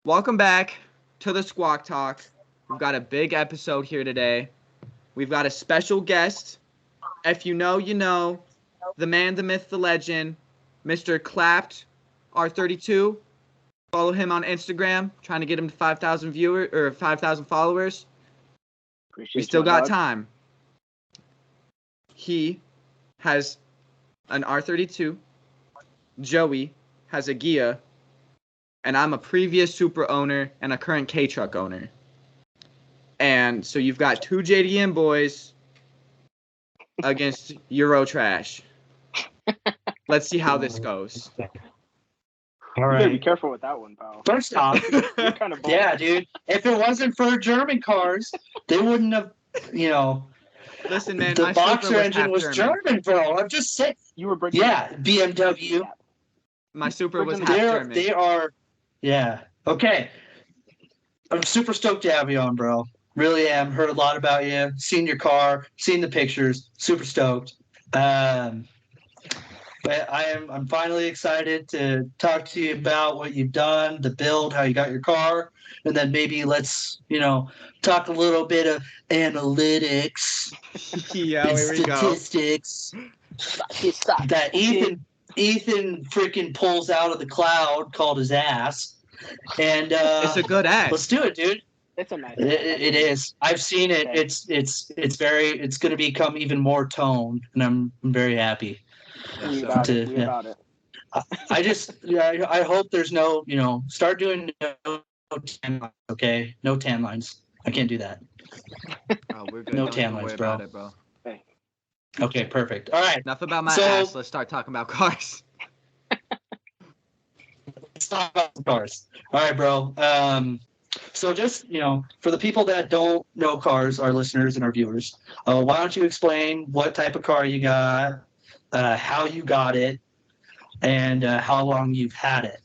Welcome back to the Squawk Talk. We've got a big episode here today. We've got a special guest. If you know, you know. The man, the myth, the legend, Mr. Clapped R32. Follow him on Instagram, trying to get him to 5,000 viewers or 5,000 followers. We Appreciate still you, got dog. time. He has an R32. Joey has a Gia. And I'm a previous Supra owner and a current K-Truck owner. And so you've got two JDM boys against Euro Trash. Let's see how this goes. All You gotta be right. careful with that one, pal. First off, You're kind of bold. yeah, dude. If it wasn't for German cars, they wouldn't have. Listen, man, The my Supra boxer was engine half was German, bro. I'm just saying. You were breaking. Yeah, BMW. My Supra was half They're German. they are. Yeah. Okay. I'm super stoked to have you on, bro. Really am. Heard a lot about you. Seen your car. Seen the pictures. Super stoked. But I'm finally excited to talk to you about what you've done, the build, how you got your car, and then maybe let's talk a little bit of analytics Yeah, and here we go. statistics that Ethan freaking pulls out of the cloud called his ass. And It's a good ass. let's do it, dude. It's a nice. It is. I've seen it. Okay. It's going to become even more toned, and I'm very happy. We So- about it. to- We yeah. about it. I hope there's no, start doing no tan lines, okay? No tan lines. I can't do that. Oh, we're good. No Don't tan even worry lines, bro. about it, bro. Okay, perfect. All right. Enough about my So- ass. Let's start talking about cars. Let's talk about the cars. All right, bro. So just, for the people that don't know cars, our listeners and our viewers, why don't you explain what type of car you got, how you got it, and how long you've had it.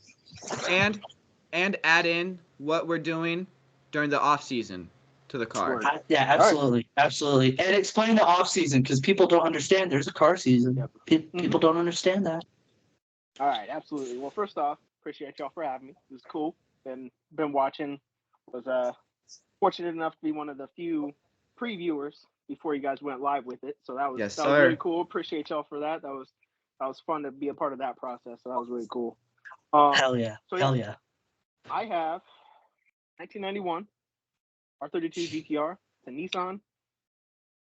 And add in what we're doing during the off season to the car. Word. Yeah, absolutely, absolutely. And explain the off season because people don't understand. There's a car season. Yep. People don't understand that. All right, absolutely. Well, first off, appreciate y'all for having me. It was cool. Been watching. Was fortunate enough to be one of the few previewers before you guys went live with it. So that was Yes, that was sir. really cool. Appreciate y'all for that. That was fun to be a part of that process. So that was really cool. Hell yeah, so hell yeah. yeah. I have 1991 R32 GTR. It's a Nissan.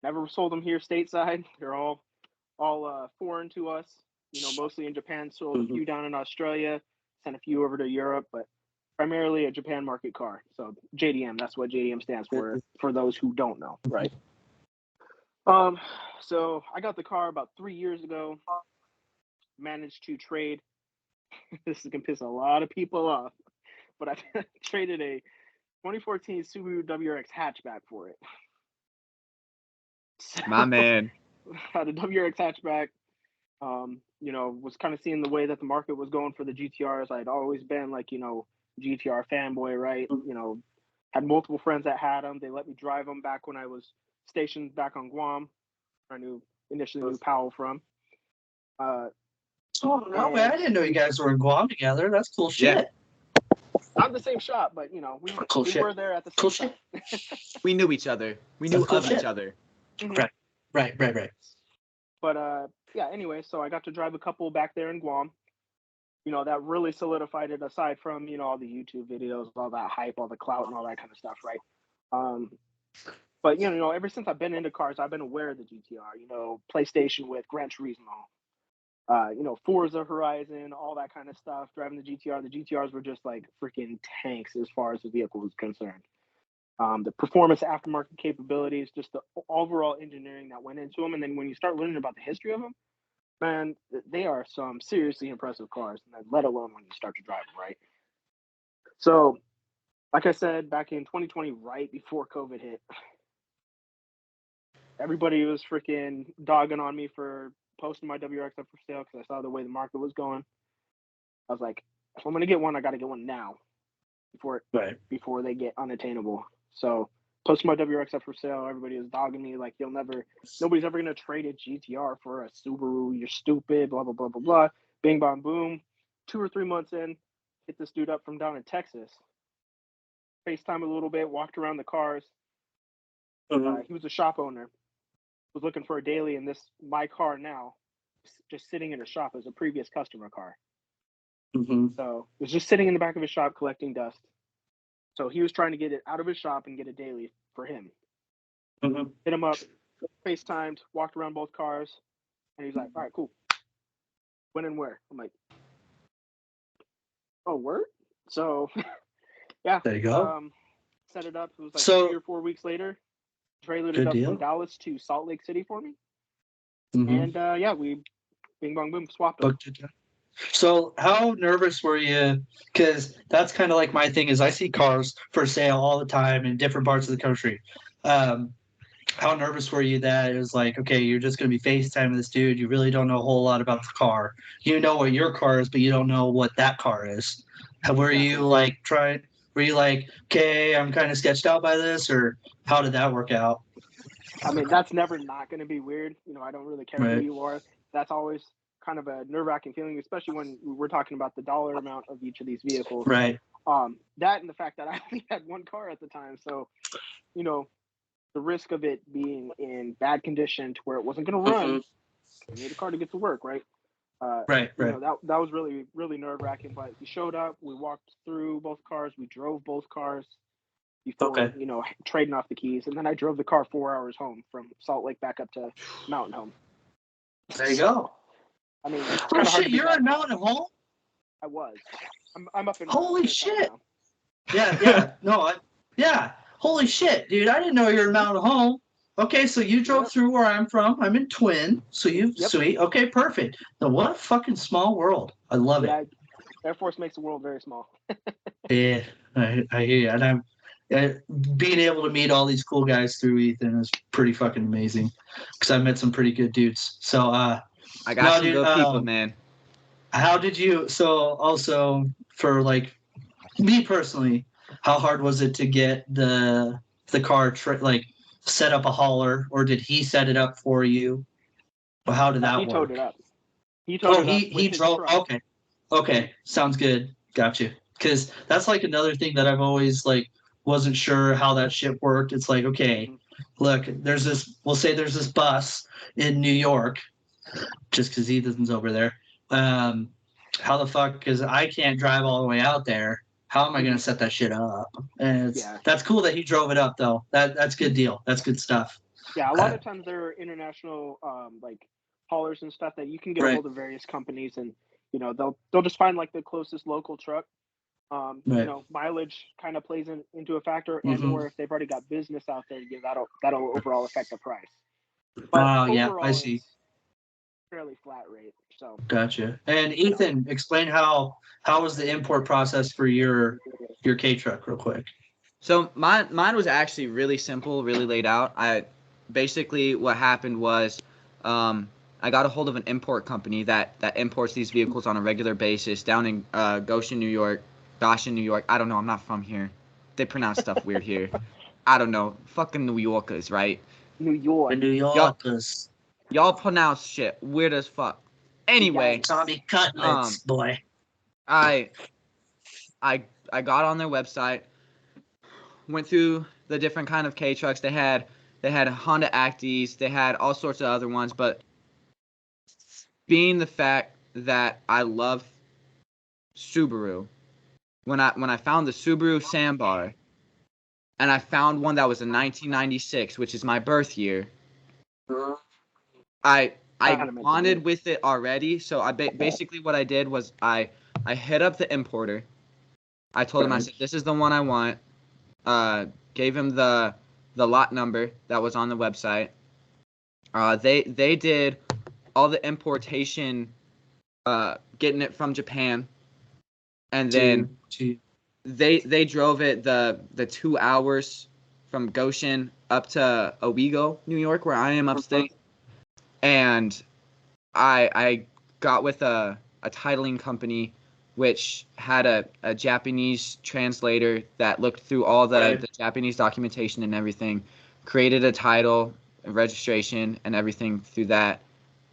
Never sold them here stateside. They're all foreign to us. Mostly in Japan. Sold a few down in Australia. Sent a few over to Europe, but primarily a Japan market car. So JDM. That's what JDM stands for those who don't know, right? So I got the car about 3 years ago. Managed to trade. This is gonna piss a lot of people off, but I traded a 2014 Subaru WRX hatchback for it. My man. Had a WRX hatchback. Was kind of seeing the way that the market was going for the GTRs. I'd always been like, GTR fanboy, right? Had multiple friends that had them. They let me drive them back when I was stationed back on Guam. I initially knew Powell from. Oh no, man! I didn't know you guys were in Guam together. That's cool shit. Not the same shop, but Cool we shit. were there at the same Cool time. shit. We knew each other. We knew That's cool of shit. each other. Right. But yeah. Anyway, so I got to drive a couple back there in Guam. That really solidified it. Aside from all the YouTube videos, all that hype, all the clout, and all that kind of stuff, right? But ever since I've been into cars, I've been aware of the GTR. PlayStation with Gran Turismo. Forza Horizon, all that kind of stuff. Driving the GTR, the GTRs were just like freaking tanks as far as the vehicle was concerned. The performance aftermarket capabilities, just the overall engineering that went into them, and then when you start learning about the history of them, man, they are some seriously impressive cars, and let alone when you start to drive them, right? So, like I said, back in 2020, right before COVID hit, everybody was freaking dogging on me for posting my WRX up for sale because I saw the way the market was going. I was like, if I'm gonna get one, I got to get one now before they get unattainable. So posted my WRX up for sale. Everybody was dogging me like, nobody's ever gonna trade a GTR for a Subaru. You're stupid. Blah blah blah blah blah. Bing bong boom. 2 or 3 months in, hit this dude up from down in Texas. FaceTime a little bit, walked around the cars. He was a shop owner, was looking for a daily, and my car now, just sitting in a shop as a previous customer car. So it was just sitting in the back of his shop collecting dust. So he was trying to get it out of his shop and get a daily for him. Hit him up, FaceTimed, walked around both cars, and he's like, all right, cool. When and where? I'm like, oh, word? So, yeah. There you go. Set it up. It was like So- 3 or 4 weeks later. Trailered it Good up deal. from Dallas to Salt Lake City for me. Mhm. And, we bing, bong, boom, swapped them. Booked it. So how nervous were you? Because that's kind of like my thing is I see cars for sale all the time in different parts of the country. How nervous were you that it was like, okay, you're just going to be FaceTiming this dude. You really don't know a whole lot about the car. You know what your car is, but you don't know what that car is. Were you like were you like, okay, I'm kind of sketched out by this, or how did that work out? I mean, that's never not going to be weird. I don't really care who Right. you are. That's always kind of a nerve-wracking feeling, especially when we're talking about the dollar amount of each of these vehicles. Right. That and the fact that I only had one car at the time. So, the risk of it being in bad condition to where it wasn't going to run, I need a car to get to work, right? Right. That was really, really nerve-wracking. But he showed up. We walked through both cars. We drove both cars before, trading off the keys. And then I drove the car 4 hours home from Salt Lake back up to Mountain Home. There you go. I mean, it's Oh kind of hard shit, to be you're that- in Mountain Home? I was. I'm up in Holy Fairfax shit. now. Yeah. Holy shit, dude! I didn't know you were in Mountain Home. Okay, so you drove Yep. through where I'm from. I'm in Twin, so Yep. sweet. Okay, perfect. Now, what a fucking small world. I love it. Air Force makes the world very small. Yeah, I hear you. And being able to meet all these cool guys through Ethan is pretty fucking amazing. Because I met some pretty good dudes. So, I got No, some dude, good people, man. how did you? So, also for like me personally, how hard was it to get the car set up a hauler, or did he set it up for you? Or how did that He work? towed it up. He towed it up he with his drove. truck. Okay, sounds good. Got you. Because that's like another thing that I've always like wasn't sure how that shit worked. It's like, okay, look, we'll say there's this bus in New York, just because Ethan's over there. How the fuck? Because I can't drive all the way out there. How am I going to set that shit up? And that's cool that he drove it up, though. That's good deal. That's good stuff. Yeah, a lot of times there are international like haulers and stuff that you can get a hold of various companies, and they'll just find like the closest local truck. Mileage kind of plays into a factor, and or if they've already got business out there, that'll overall affect the price. But overall, I see. It's fairly flat rate. So Gotcha. And Ethan, explain how was the import process for your K truck, real quick. So mine was actually really simple, really laid out. Basically what happened was I got a hold of an import company that imports these vehicles on a regular basis down in Goshen, New York. Goshen, New York. I don't know. I'm not from here. They pronounce stuff weird here. I don't know. Fucking New Yorkers, right? New York. The New Yorkers. Y'all pronounce shit weird as fuck. Anyway, Tommy cutlets, boy. I got on their website, went through the different kind of K trucks they had. They had Honda Actis, they had all sorts of other ones, but being the fact that I love Subaru, when I found the Subaru Sandbar, and I found one that was a 1996, which is my birth year, I bonded with it already. So I basically what I did was I hit up the importer. I told him, I said, this is the one I want. Gave him the lot number that was on the website. They did all the importation, getting it from Japan, and then they drove it the 2 hours from Goshen up to Owego, New York, where I am upstate. And I got with a titling company which had a Japanese translator that looked through all the Japanese documentation and everything, created a title, a registration, and everything through that.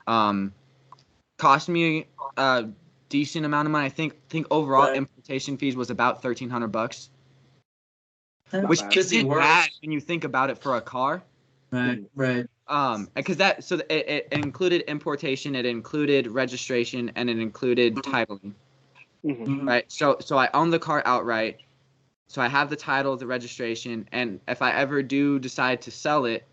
Cost me a decent amount of money. I think overall importation fees was about $1,300. which bad. isn't bad when you think about it for a car. Right. Because it included importation, it included registration, and it included titling. Mm-hmm. Right. So I own the car outright. So I have the title, the registration, and if I ever do decide to sell it,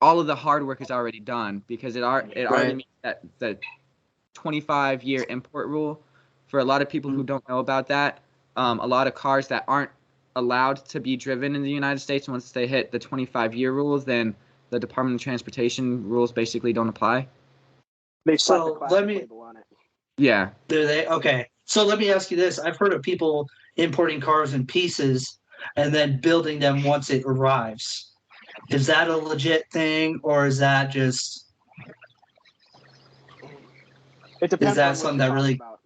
all of the hard work is already done because it already means that the 25-year import rule. For a lot of people who don't know about that, a lot of cars that aren't allowed to be driven in the United States once they hit the 25-year rules, then the Department of Transportation rules basically don't apply. They slap the classic label on it. Yeah. Do they? Okay. So let me ask you this. I've heard of people importing cars in pieces and then building them once it arrives. Is that a legit thing, or is that just... It depends Is that on something what that you're really... talking about.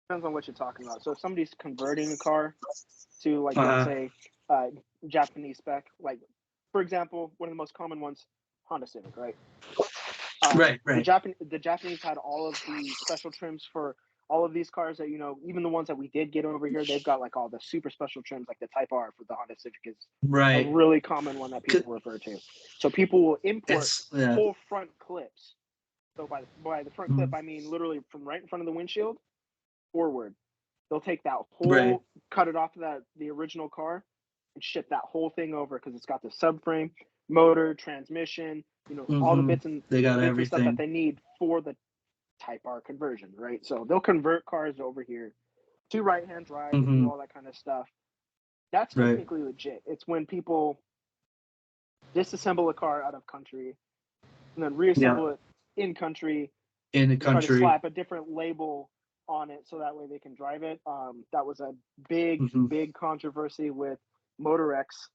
Depends on what you're talking about. So if somebody's converting a car to, like, Uh-huh. let's say, Japanese spec, like, for example, one of the most common ones, Honda Civic, right? Right. The Japanese had all of the special trims for all of these cars that, even the ones that we did get over here, they've got like all the super special trims, like the Type R for the Honda Civic is a really common one that people refer to. So people will import whole front clips. So by the front clip, I mean literally from right in front of the windshield forward. They'll take that whole, cut it off of the original car and ship that whole thing over because it's got the subframe, motor, transmission, all the bits and stuff that they need for the Type R conversion, right? So they'll convert cars over here to right-hand drive and do all that kind of stuff. That's technically legit. It's when people disassemble a car out of country and then reassemble it in country. In the country. Try to slap a different label on it so that way they can drive it. That was a big controversy with Motor X.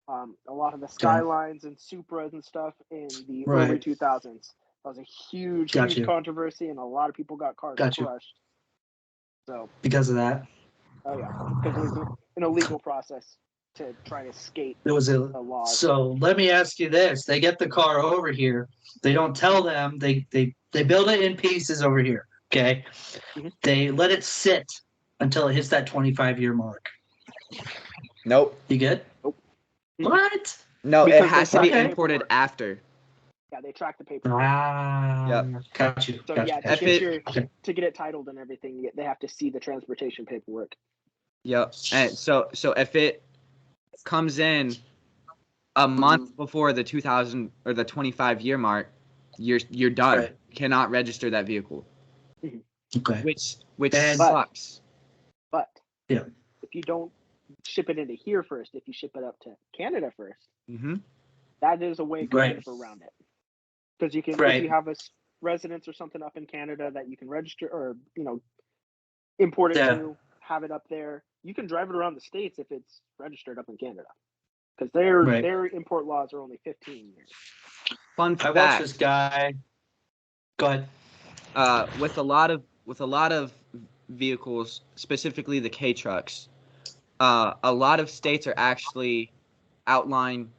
A lot of the Skylines and Supras and stuff in the early 2000s. That was a huge controversy, and a lot of people got cars crushed. So because of that. Oh yeah, because it was an illegal process to try to escape It was the law. So let me ask you this: they get the car over here. They don't tell them. They build it in pieces over here. Okay. Mm-hmm. They let it sit until it hits that 25-year mark. Nope. You good? Nope. What? No, it has to be imported after. Yeah, they track the paperwork. Yep. Got you. So to get it titled and everything, they have to see the transportation paperwork. Yep. And so if it comes in a month before the 2000 or the 25-year mark, you're done. Right. You cannot register that vehicle. Okay. Which sucks. But yeah, if you don't ship it into here first, if you ship it up to Canada first, that is a way kind of around it. Because you can, if you have a residence or something up in Canada that you can register or import it to, have it up there, you can drive it around the States if it's registered up in Canada. Because their import laws are only 15 years. Fun fact. I watched this guy. Go ahead. With a lot of vehicles, specifically the K trucks, a lot of states are actually outline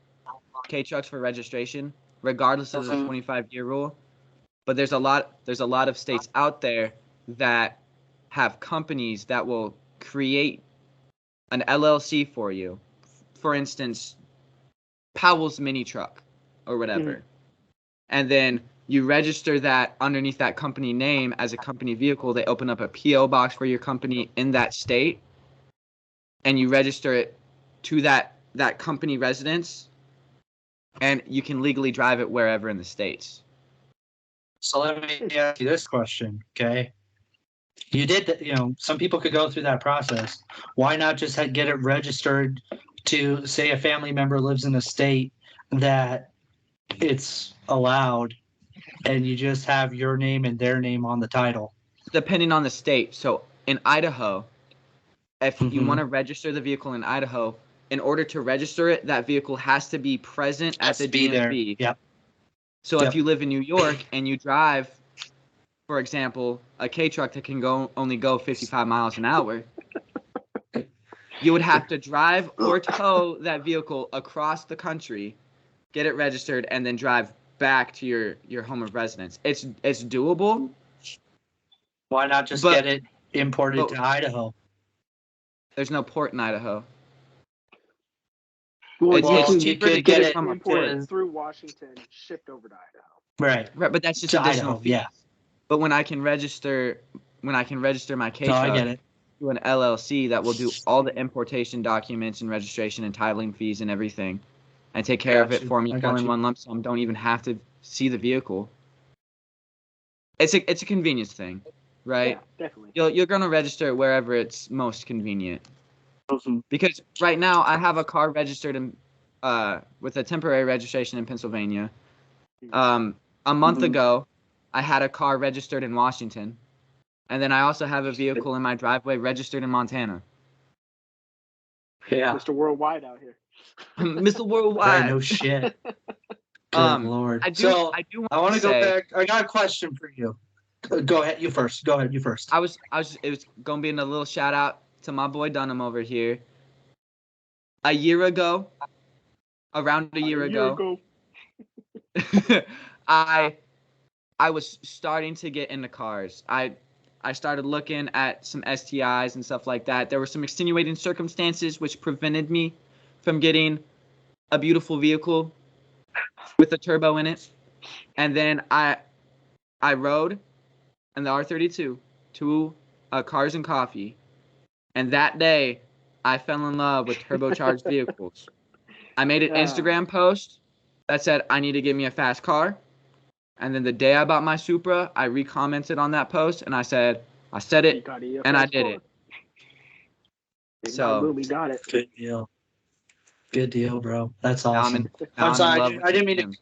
K trucks for registration, regardless of the 25-year rule. But there's a lot of states out there that have companies that will create an LLC for you. For instance, Powell's mini truck or whatever. And then you register that underneath that company name as a company vehicle. They open up a PO box for your company in that state, and you register it to that company residence, and you can legally drive it wherever in the States. So let me ask you this question, okay? You did, some people could go through that process. Why not just get it registered to, say, a family member lives in a state that it's allowed, and you just have your name and their name on the title? Depending on the state. So in Idaho, if you want to register the vehicle in Idaho, in order to register it, that vehicle has to be present at the DMV. Yep. So if you live in New York and you drive, for example, a K truck that can only go 55 miles an hour, you would have to drive or tow that vehicle across the country, get it registered, and then drive back to your home of residence. It's doable. Why not just get it imported to Idaho? There's no port in Idaho. Well, It's you Well, can you cheaper to could get get it it from a import port. it through Washington, shipped over to Idaho. right Right, but that's just to additional Idaho. fees. Yeah. But when I can register my K No, I truck get it. to an LLC that will do all the importation documents and registration and titling fees and everything, and take care of Got it you. for me I all got in you. one lump sum. Don't even have to see the vehicle. It's a convenience thing, right? Yeah, definitely. You're gonna register it wherever it's most convenient. Mhm. Because right now I have a car registered in with a temporary registration in Pennsylvania. A month Mhm. ago, I had a car registered in Washington, and then I also have a vehicle in my driveway registered in Montana. Yeah. Mr. Worldwide out here. Mr. Right. Worldwide. No shit. Good Lord. I do So want I want to to go say back. I got a question for you. Go ahead. You first. Go ahead. You first. it was gonna be a little shout out to my boy Dunham over here. A year ago, around a year ago, I was starting to get into cars. I started looking at some STIs and stuff like that. There were some extenuating circumstances which prevented me from getting a beautiful vehicle with a turbo in it. And then I rode in the R32 to Cars and Coffee, and that day I fell in love with turbocharged vehicles. I made an Instagram post that said I need to get me a fast car. And then the day I bought my Supra, I recommented on that post and I said it and I did it. So Literally got it. Good deal. Good deal, bro. That's now awesome. now I'm I'm in sorry. love with I the didn't mean to. gym.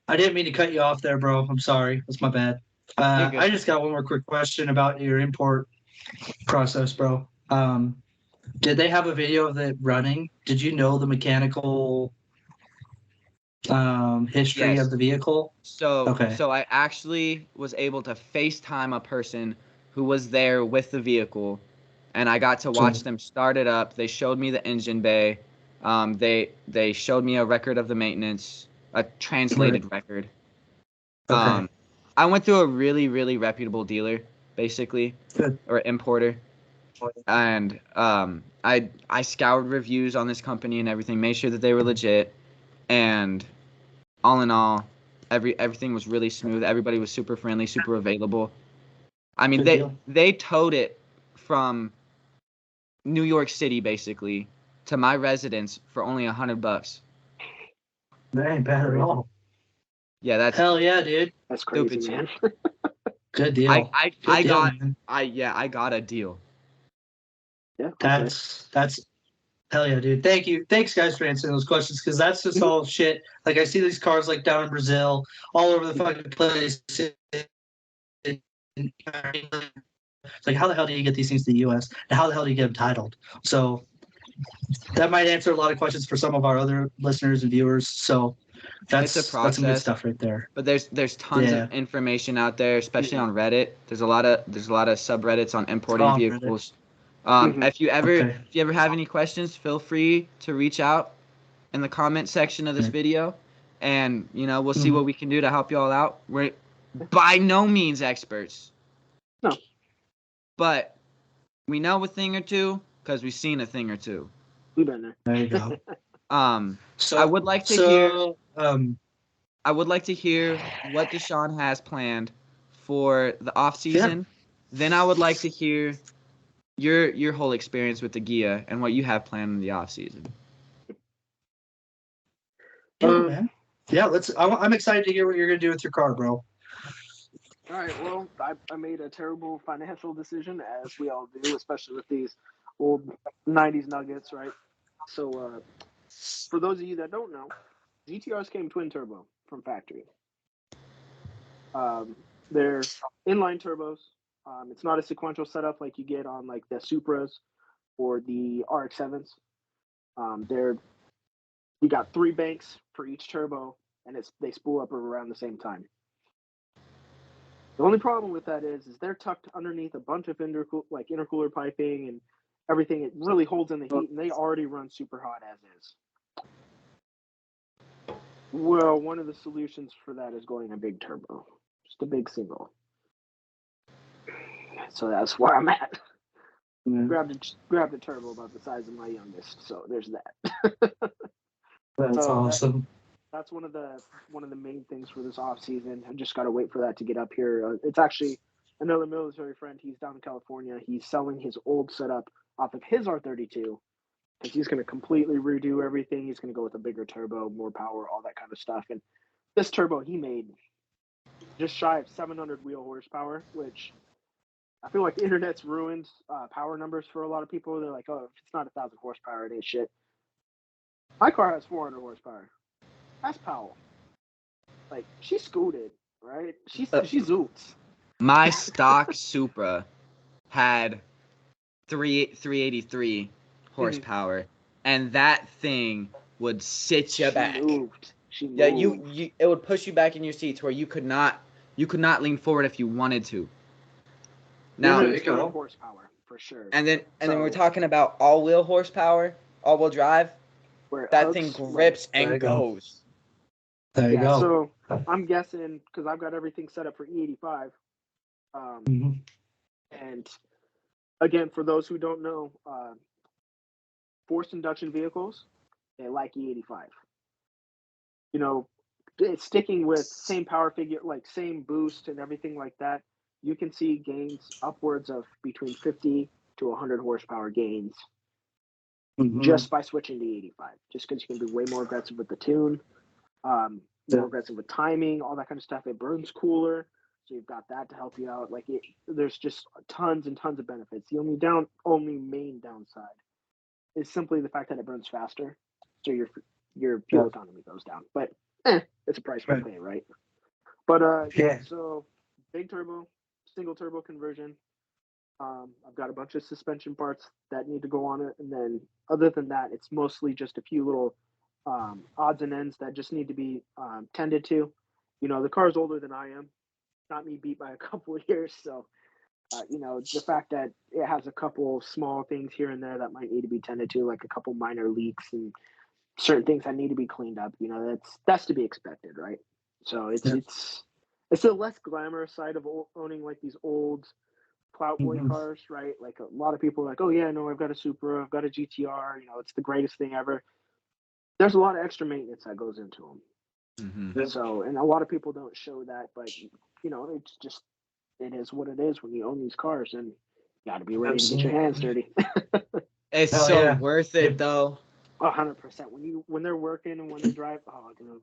I didn't mean to cut you off there, bro. I'm sorry. That's my bad. You're good. I just got one more quick question about your import process, bro. Did they have a video of it running? Did you know the mechanical history Yes. of the vehicle? Okay. So I actually was able to FaceTime a person who was there with the vehicle, and I got to watch So, them start it up. They showed me the engine bay. They showed me a record of the maintenance, a translated record. okay. I went through a really, really reputable dealer, basically, Good. or importer, and I scoured reviews on this company and everything, made sure that they were legit, and all in all, everything was really smooth. Everybody was super friendly, super available. I mean, Good deal. they towed it from New York City basically to my residence for only $100. That ain't bad at all. Yeah, that's Hell yeah, dude. That's crazy, stupid man. cheap. Good deal. Good I deal, got man. I got a deal. Yeah. That's hell yeah, dude. Thank you. Thanks, guys, for answering those questions because that's just all shit. Like I see these cars like down in Brazil, all over the fucking place. It's like, how the hell do you get these things to the U.S. and how the hell do you get them titled? So that might answer a lot of questions for some of our other listeners and viewers. So It's a that's some good process, stuff right there. but there's tons Yeah. of information out there, especially on Reddit. There's a lot of subreddits on importing On Reddit. vehicles. Mhm. If you Okay. ever have any questions, feel free to reach out in the comment section of this Okay. video, and we'll see Mhm. what we can do to help you all out. We're by no means experts. No. But we know a thing or two because we've seen a thing or two. We been there. There you go. So I would like to hear what Deshaun has planned for the off season. Then I would like to hear your whole experience with the Gia and what you have planned in the off season. man. Yeah, I'm excited to hear what you're gonna do with your car, bro. All right. Well, I made a terrible financial decision, as we all do, especially with these old '90s Nuggets, right? So, for those of you that don't know, GTRs came twin turbo from factory. They're inline turbos. It's not a sequential setup like you get on like the Supras or the RX-7s. You got 3 banks for each turbo, and they spool up around the same time. The only problem with that is they're tucked underneath a bunch of intercooler piping and everything. It really holds in the heat, and they already run super hot as is. Well, one of the solutions for that is going a big turbo, just a big single. So that's where I'm at. Grabbed a turbo about the size of my youngest. So there's that. That's So awesome. that's one of the main things for this off season. I just got to wait for that to get up here. It's actually another military friend. He's down in California. He's selling his old setup off of his R32 because he's going to completely redo everything. He's going to go with a bigger turbo, more power, all that kind of stuff. And this turbo he made just shy of 700 wheel horsepower, which I feel like the internet's ruined power numbers for a lot of people. They're like, oh, if it's not 1,000 horsepower, it ain't shit. My car has 400 horsepower. That's Powell. Like, she scooted, right? She zoots. My stock Supra had 383 horsepower, and that thing would sit you back. She moved. Yeah, you it would push you back in your seats where you could not lean forward if you wanted to. Now, There you go. Horsepower for sure. And then we're talking about all-wheel horsepower, all-wheel drive. Where that thing grips and goes. There you go. So I'm guessing because I've got everything set up for E85. And again, for those who don't know, forced induction vehicles, they like E85. You know, it's sticking with same power figure, like same boost and everything like that. You can see gains upwards of between 50 to 100 horsepower gains just by switching to E85. Just because you can be way more aggressive with the tune, more aggressive with timing, all that kind of stuff. It burns cooler, so you've got that to help you out. Like there's just tons and tons of benefits. The only main downside is simply the fact that it burns faster, so your fuel economy goes down. But it's a price we pay, right? But so big turbo, single turbo conversion. I've got a bunch of suspension parts that need to go on it, and then other than that, it's mostly just a few little odds and ends that just need to be tended to. You know, the car's older than I am, not me beat by a couple of years, so you know, the fact that it has a couple small things here and there that might need to be tended to, like a couple minor leaks and certain things that need to be cleaned up. You know, that's to be expected, right? So it's the less glamorous side of owning like these old clout boy cars, right? Like a lot of people are like, oh yeah, no, I've got a Supra, I've got a GTR, you know, it's the greatest thing ever. There's a lot of extra maintenance that goes into them. So, and a lot of people don't show that, but you know, it's just, it is what it is when you own these cars, and you got to be ready to get your hands dirty. It's so worth it though. 100%. When they're working and when they drive, oh dude,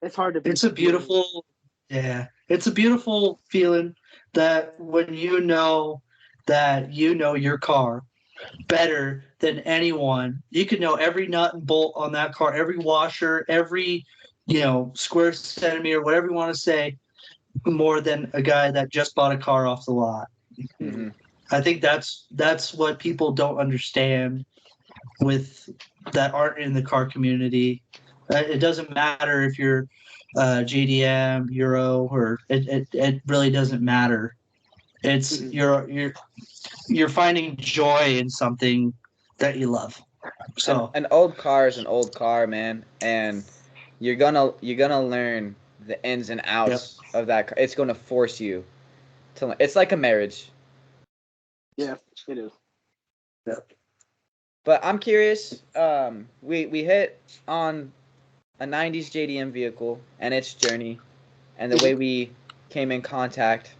it's hard to. It's a beautiful, it's a beautiful feeling that when you know that you know your car better than anyone. You can know every nut and bolt on that car, every washer, every square centimeter, whatever you want to say, more than a guy that just bought a car off the lot. I think that's what people don't understand with that aren't in the car community. It doesn't matter if you're JDM, Euro, or it really doesn't matter. It's you're finding joy in something that you love. So an old car is an old car, man, and you're gonna learn the ins and outs of that car. It's gonna force you to learn. It's like a marriage. Yeah, it is. Yep. But I'm curious. We hit on a '90s JDM vehicle and its journey, and the way we came in contact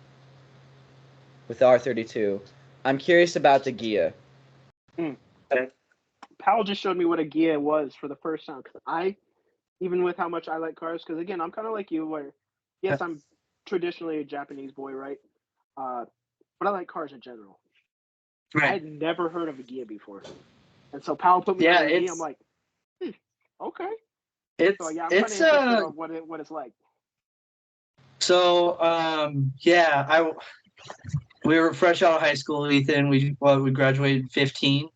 with the R32. I'm curious about the Ghia. Powell just showed me what a Ghia was for the first time. Because even with how much I like cars, because again, I'm kind of like you, where yes, I'm traditionally a Japanese boy, right? But I like cars in general. Right. I'd never heard of a Ghia before, and so Powell put me on a Ghia. I'm like, okay. I'm kind of interested on what it's like. So we were fresh out of high school, Ethan. We graduated in 15,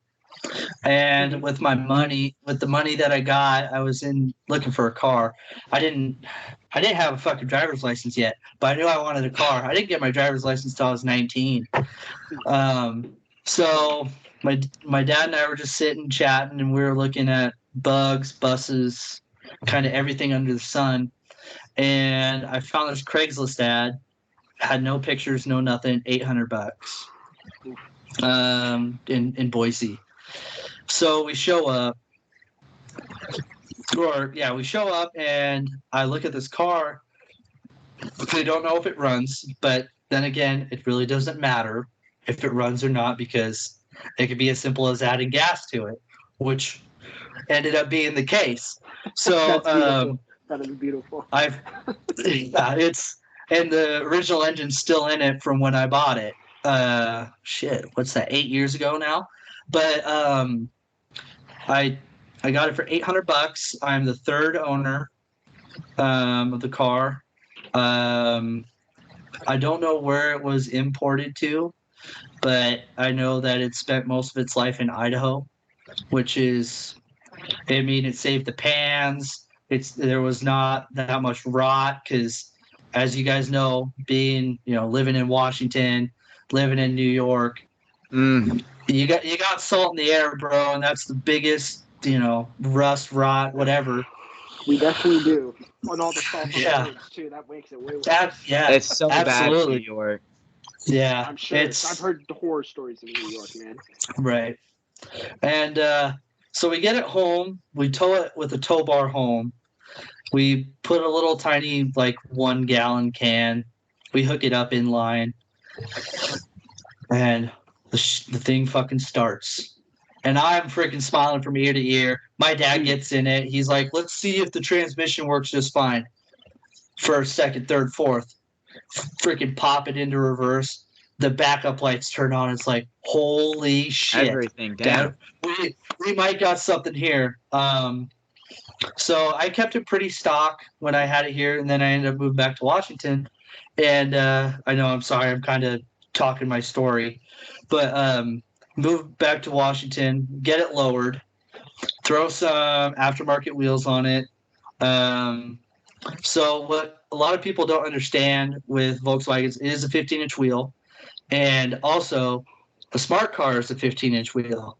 and with the money that I got, I was looking for a car. I didn't have a fucking driver's license yet, but I knew I wanted a car. I didn't get my driver's license till I was 19. So my dad and I were just sitting chatting, and we were looking at buses, kind of everything under the sun. And I found this Craigslist ad, had no pictures, no nothing, $800 in Boise. So we show up. we show up and I look at this car. They don't know if it runs, but then again, it really doesn't matter if it runs or not because it could be as simple as adding gas to it, which ended up being the case. So That's beautiful. That is beautiful. It's and the original engine's still in it from when I bought it. What's that? 8 years ago now. But I got it for $800. I'm the third owner of the car. I don't know where it was imported to, but I know that it spent most of its life in Idaho, which is, it saved the pans. There was not that much rot because, as you guys know, living in Washington, living in New York, you got salt in the air, bro, and that's the biggest, rust, rot, whatever. We definitely do. And all the salt on the roads too. That makes it way worse. It's so absolutely. bad in New York. Yeah, I'm sure. I've heard the horror stories in New York, man. Right. And so we get it home. We tow it with a tow bar home. We put a little tiny, 1 gallon can. We hook it up in line. And the thing fucking starts. And I'm freaking smiling from ear to ear. My dad gets in it. He's like, let's see if the transmission works just fine. First, second, third, fourth. Freaking pop it into reverse. The backup lights turn on. It's like, holy shit. Everything down. Dad, we might got something here. So I kept it pretty stock when I had it here, and then I ended up moving back to Washington. And I know, I'm sorry, I'm kind of talking my story, but moved back to Washington, get it lowered, throw some aftermarket wheels on it. So what a lot of people don't understand with Volkswagens is a 15-inch wheel, and also a smart car is a 15-inch wheel.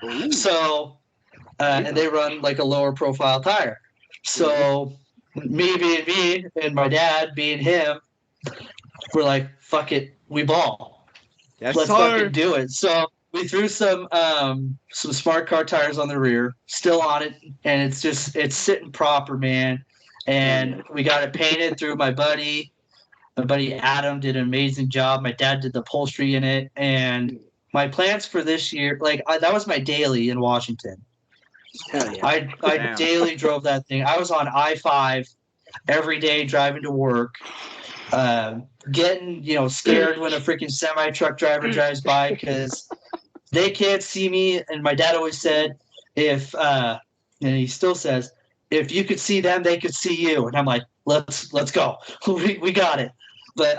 Ooh. So and they run a lower profile tire. So me being me and my dad being him, we're like, fuck it, we ball. Yes, Let's sir. fucking do it. So we threw some smart car tires on the rear, still on it, and it's sitting proper, man. And we got it painted through my buddy. My buddy Adam did an amazing job. My dad did the upholstery in it, and my plans for this year, that was my daily in Washington. Hell yeah. I daily drove that thing. I was on I-5 every day driving to work, getting scared when a freaking semi truck driver drives by because they can't see me. And my dad always said, and he still says, if you could see them, they could see you. And I'm like, let's go. we got it. But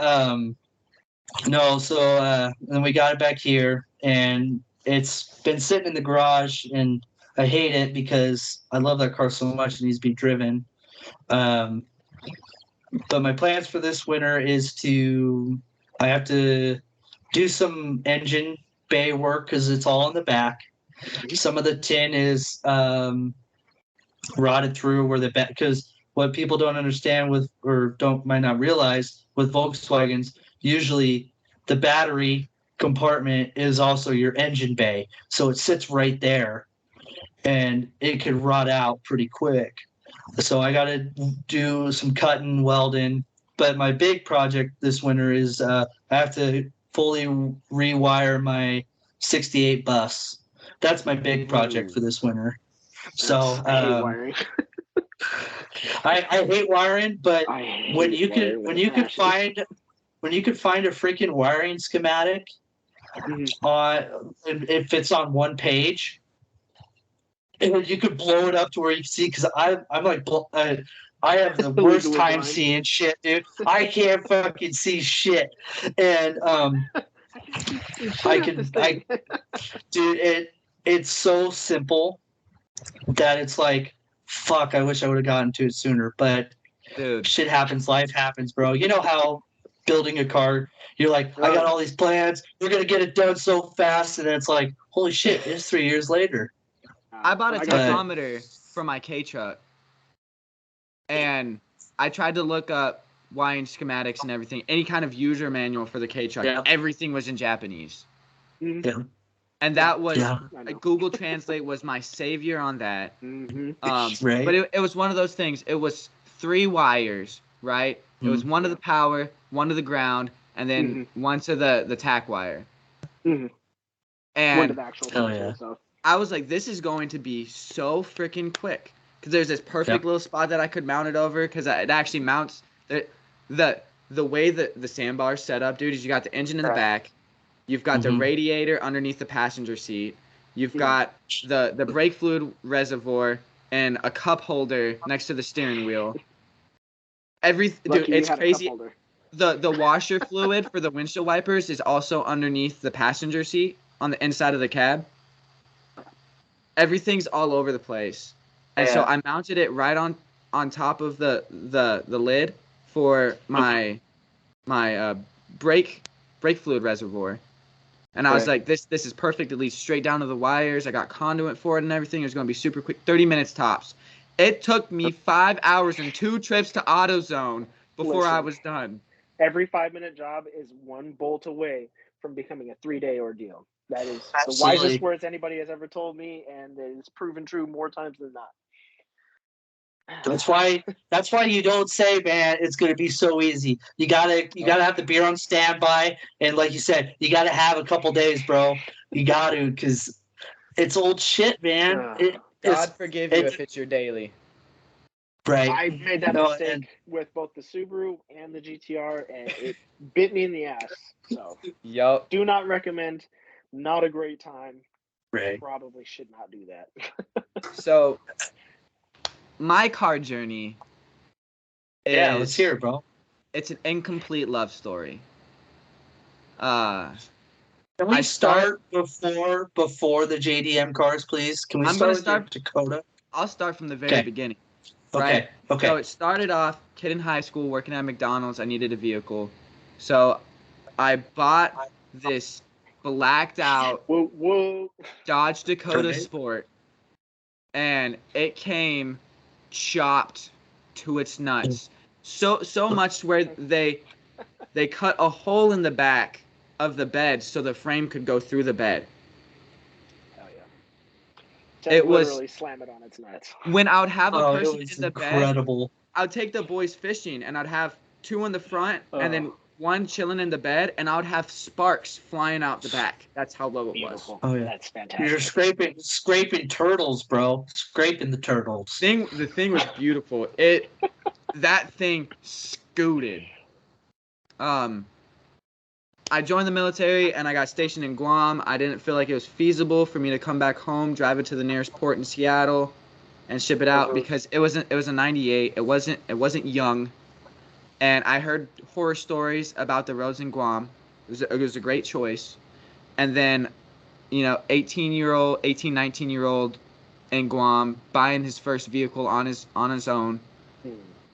no, so then we got it back here, and it's been sitting in the garage, and I hate it because I love that car so much. It needs to be driven. But my plans for this winter is I have to do some engine bay work because it's all in the back. Some of the tin is rotted through where the back, because what people don't understand might not realize with Volkswagens, usually the battery compartment is also your engine bay. So it sits right there. And it could rot out pretty quick. So I got to do some cutting, welding. But my big project this winter is I have to fully rewire my 68 bus. That's my big project for this winter. So I hate wiring. I hate wiring, but when you could find a freaking wiring schematic it fits on one page. And you could blow it up to where you can see, because I'm like, I have the worst time seeing shit, dude. I can't fucking see shit, and dude, it's so simple that it's like, fuck, I wish I would have gotten to it sooner. But dude, shit happens, life happens, bro. You know how building a car, you're like, I got all these plans, we're gonna get it done so fast, and then it's like, holy shit, it's 3 years later. I bought a tachometer for my K-truck, and I tried to look up wiring schematics and everything, any kind of user manual for the K-truck. Yeah. Everything was in Japanese. Yeah. And that was Yeah. Google Translate was my savior on that. Mm-hmm. Right. But it was one of those things. It was 3 wires, right? It was one to the power, one to the ground, and then one to the tack wire. Mm-hmm. One to And the actual Hell switch, yeah. so. I was like, this is going to be so freaking quick. Because there's this perfect little spot that I could mount it over. Because it actually mounts the way that the sandbar is set up, dude, is you got the engine in the back. You've got the radiator underneath the passenger seat. You've got the brake fluid reservoir and a cup holder next to the steering wheel. Dude, it's crazy. The washer fluid for the windshield wipers is also underneath the passenger seat on the inside of the cab. Everything's all over the place. And so I mounted it right on top of the lid for my brake fluid reservoir. And I was like, this is perfect. It leads straight down to the wires. I got conduit for it and everything. It was going to be super quick. 30 minutes tops. It took me 5 hours and 2 trips to AutoZone before I was done. Every 5-minute job is one bolt away from becoming a 3-day ordeal. That is the wisest words anybody has ever told me, and it's proven true more times than not. That's why you don't say, man, it's gonna be so easy. You gotta have the beer on standby, and like you said, you gotta have a couple days, bro. You gotta, because it's old shit, man. God forgive you if it's your daily. Right. I made that mistake with both the Subaru and the GTR, and it bit me in the ass. So, do not recommend. Not a great time. Right. Probably should not do that. So, my car journey is... let's hear it, bro. It's an incomplete love story. Can we start before the JDM cars, please? Can we start with your Dakota? I'll start from the very beginning. Right? Okay. So it started off, kid in high school, working at McDonald's. I needed a vehicle. So I bought this blacked out Dodge Dakota Sport. And it came chopped to its nuts. So much where they cut a hole in the back of the bed so the frame could go through the bed. Hell yeah. It was literally slam it on its nuts. When I would have a person in the incredible. bed, I'd take the boys fishing and I'd have 2 in the front and then 1 chilling in the bed, and I would have sparks flying out the back. That's how low it was. Oh yeah, that's fantastic. You're scraping turtles, bro. Scraping the turtles. The thing was beautiful. That thing scooted. I joined the military and I got stationed in Guam. I didn't feel like it was feasible for me to come back home, drive it to the nearest port in Seattle, and ship it out because it was a 98. It wasn't young. And I heard horror stories about the roads in Guam. It was a great choice. And then, 18, 19-year-old in Guam buying his first vehicle on his own.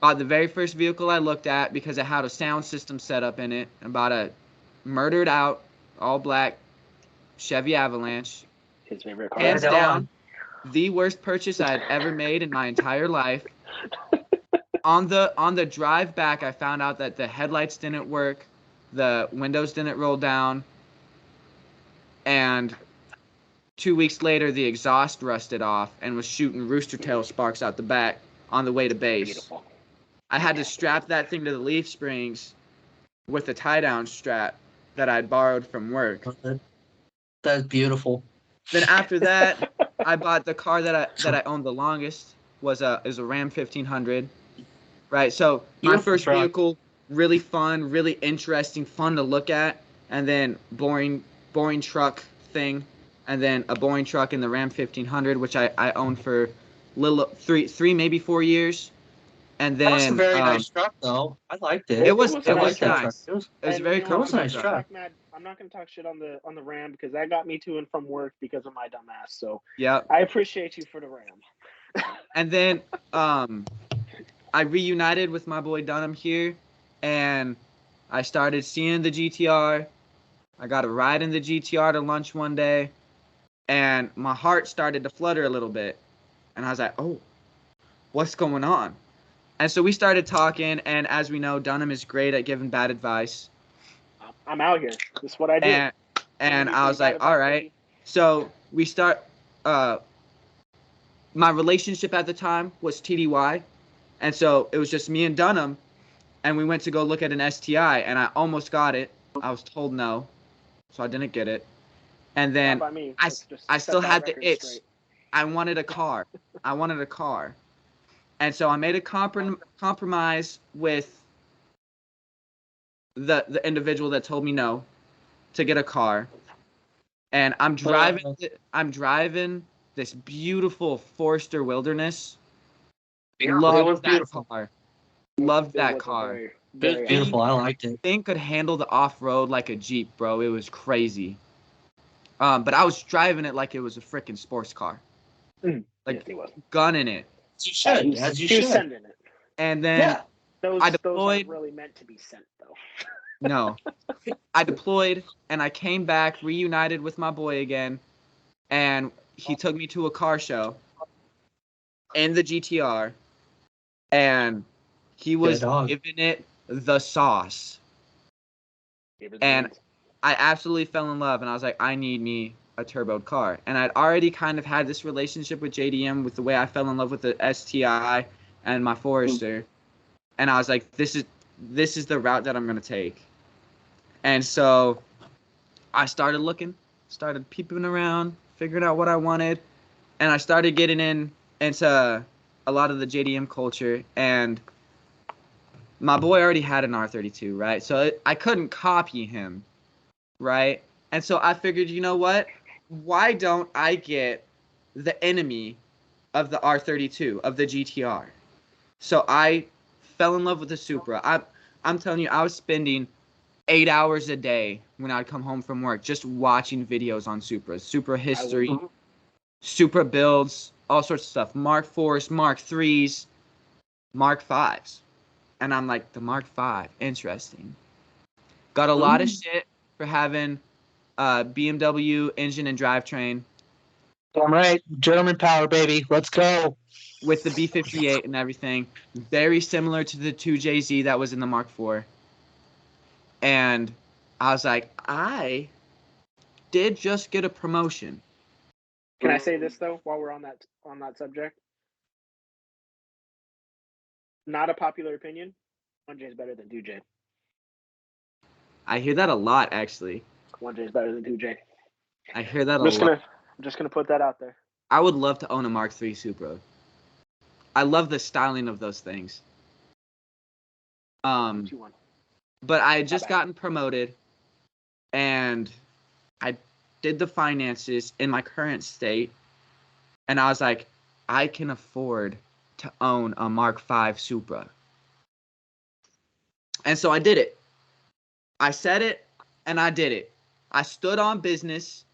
Bought the very first vehicle I looked at because it had a sound system set up in it. And bought a murdered out, all black Chevy Avalanche. His favorite car. Hands down, the worst purchase I had ever made in my entire life. On the drive back, I found out that the headlights didn't work, the windows didn't roll down, and 2 weeks later, the exhaust rusted off and was shooting rooster tail sparks out the back on the way to base. Beautiful. I had to strap that thing to the leaf springs with a tie-down strap that I'd borrowed from work. That's beautiful. Then after that, I bought the car that I owned the longest was a Ram 1500. Right, so my first vehicle, really fun, really interesting, fun to look at, and then boring truck thing, and then a boring truck in the Ram 1500, which I owned for three maybe 4 years, and then that was a very nice truck though. I liked it. It was nice. It was very cool. It was a nice truck. I'm not going to talk shit on the Ram because that got me to and from work because of my dumb ass. So yeah, I appreciate you for the Ram. And then I reunited with my boy Dunham here, and I started seeing the GTR. I got a ride in the GTR to lunch one day, and my heart started to flutter a little bit. And I was like, oh, what's going on? And so we started talking, and as we know, Dunham is great at giving bad advice. I'm out here. This is what I do. And I was like, all right. So we start. My relationship at the time was TDY, and so it was just me and Dunham, and we went to go look at an STI, and I almost got it. I was told no, so I didn't get it. And Not then by me. I, Let's just I set still that had the record itch. straight. I wanted a car. I wanted a car. And so I made a compromise with the individual that told me no to get a car. And I'm driving this beautiful Forester Wilderness. It Loved was that beautiful. car. Loved It that was a car. very, It was very beautiful. I liked it. Thing could handle the off-road like a Jeep, bro. It was crazy. But I was driving it like it was a freaking sports car. Yes, Like he was. gunning it. As you should. As you He was should. sending it. And then Yeah. Those I aren't deployed. really meant to be sent though. No. I deployed and I came back, reunited with my boy again, and he took me to a car show in the GTR, and he was dog. giving it the sauce. And I absolutely fell in love, and I was like, I need me a turboed car. And I'd already kind of had this relationship with JDM with the way I fell in love with the STI and my Forester. And I was like, this is the route that I'm gonna take. And so I started looking, started peeping around, figuring out what I wanted, and I started getting into a lot of the JDM culture. And my boy already had an R32, right? So I couldn't copy him, right? And so I figured, you know what? Why don't I get the enemy of the R32, of the GTR? So I fell in love with the Supra. I'm telling you, I was spending 8 hours a day when I'd come home from work just watching videos on Supras, Supra history, Supra builds, all sorts of stuff. Mark 4s, Mark 3s, Mark 5s. And I'm like, the Mark 5, interesting. Got a lot of shit for having BMW engine and drivetrain All right. German power, baby. Let's go. with the B58 and everything. Very similar to the 2JZ that was in the Mark 4. And I was like, I did just get a promotion. Can I say this though, while we're on that subject? Not a popular opinion. 1J is better than 2J. I hear that a lot, actually. 1J is better than 2J. I hear that a I'm just lot. gonna put that out there. I would love to own a Mark III Supra. I love the styling of those things. But I had just gotten promoted, and I did the finances in my current state, and I was like, I can afford to own a Mark V Supra. And so I did it. I said it, and I did it. I stood on business,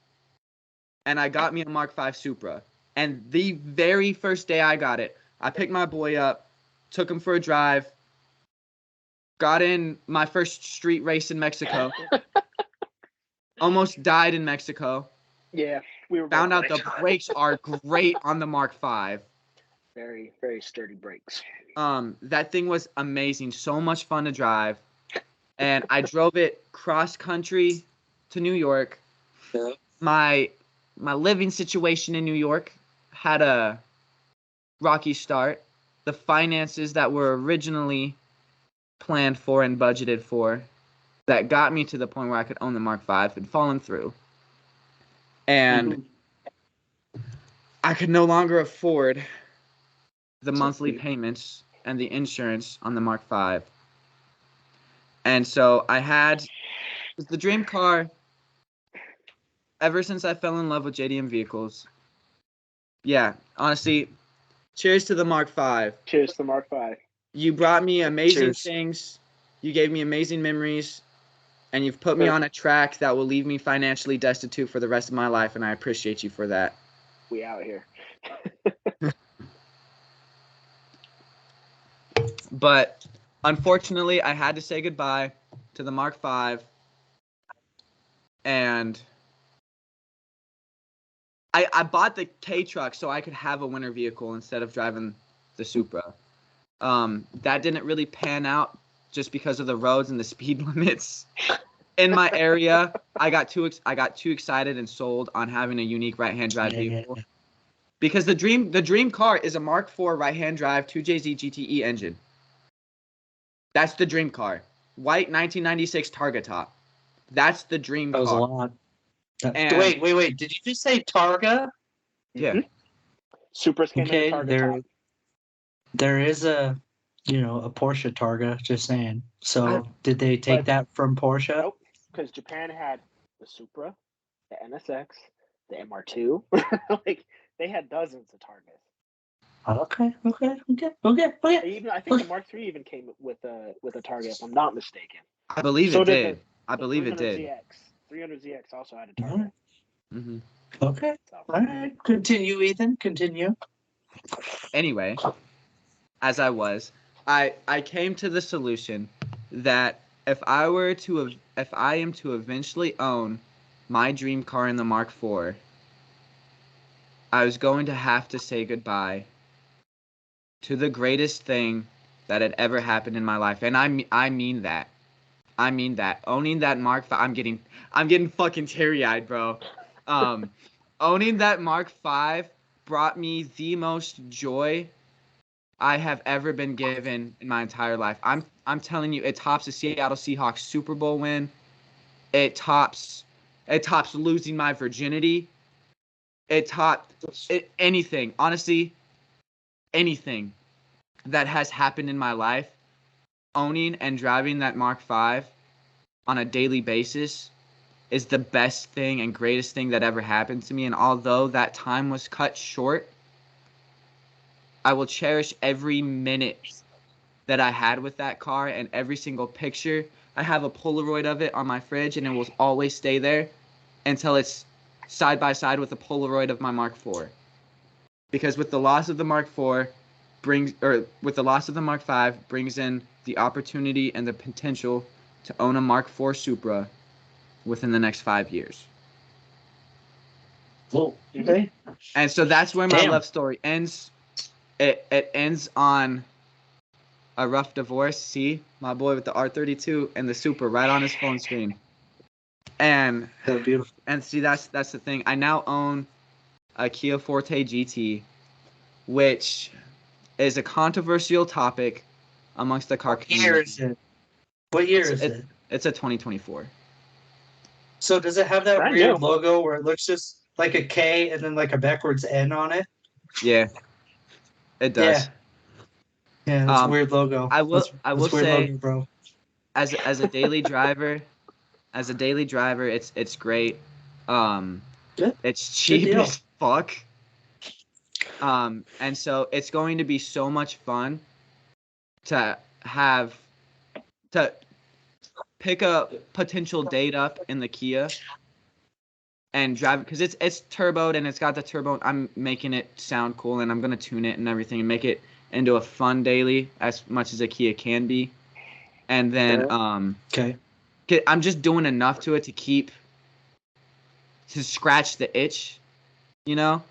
and I got me a Mark V Supra. And the very first day I got it, I picked my boy up, took him for a drive, got in my first street race in Mexico, almost died in Mexico. Yeah, we were found out the brakes are great on the Mark V. Very, very sturdy brakes. That thing was amazing. So much fun to drive. And I drove it cross country to New York. Yeah. My living situation in New York had a rocky start. The finances that were originally planned for and budgeted for that got me to the point where I could own the Mark V had fallen through. And I could no longer afford the monthly payments and the insurance on the Mark V. And so I had the dream car ever since I fell in love with JDM vehicles. Yeah, honestly, cheers to the Mark V. Cheers to the Mark V. You brought me amazing Cheers. things. You gave me amazing memories. And you've put me on a track that will leave me financially destitute for the rest of my life, and I appreciate you for that. We out here. But unfortunately, I had to say goodbye to the Mark V, and I bought the K truck so I could have a winter vehicle instead of driving the Supra. That didn't really pan out just because of the roads and the speed limits in my area, I got too excited and sold on having a unique right-hand drive vehicle. Because the dream car is a Mark IV right-hand drive 2JZ GTE engine. That's the dream car. White 1996 Targa top. That's the dream That was a car. lot. And- Wait. Did you just say Targa? Yeah. Mhm. Super skinny Okay, Targa top. there is a Porsche Targa. Just saying. So did they take But- that from Porsche? Nope, because Japan had the Supra, the NSX, the MR2. Like they had dozens of Targas. Okay. Even I think the Mark III even came with a Targa, if I'm not mistaken. I believe So it did did. I believe it did. 300ZX also had a Targa. Mm-hmm. Okay. So. All right. Continue, Ethan. Continue. Anyway, as I came to the solution that if I am to eventually own my dream car in the Mark IV, I was going to have to say goodbye to the greatest thing that had ever happened in my life, and I mean that. I mean that. Owning that Mark V, I'm getting fucking teary-eyed, bro. Owning that Mark V brought me the most joy I have ever been given in my entire life. I'm telling you, it tops the Seattle Seahawks Super Bowl win. It tops losing my virginity. It tops anything. Honestly, anything that has happened in my life. Owning and driving that Mark V on a daily basis is the best thing and greatest thing that ever happened to me. And although that time was cut short, I will cherish every minute that I had with that car and every single picture. I have a Polaroid of it on my fridge, and it will always stay there until it's side by side with a Polaroid of my Mark IV. Because with the loss of the Mark IV brings in the opportunity and the potential to own a Mark IV Supra within the next 5 years. Well, okay. And so that's where my Damn. love story ends. It ends on a rough divorce. See, my boy with the R32 and the Supra right on his phone screen. And That's beautiful. and see, that's the thing. I now own a Kia Forte GT, which is a controversial topic amongst the car What year is it? What year is it? It's a 2024. So does it have that Brand weird new. logo where it looks just like a K and then like a backwards N on it? Yeah, it does. Yeah, that's a weird logo. I will That's weird say, logo, bro. as a daily driver, it's great. Good. It's cheap deal. as fuck. And so it's going to be so much fun to pick a potential date up in the Kia and drive, because it's turboed and it's got the turbo. I'm making it sound cool, and I'm gonna tune it and everything and make it into a fun daily as much as a Kia can be. And then Okay. I'm just doing enough to it to scratch the itch, you know.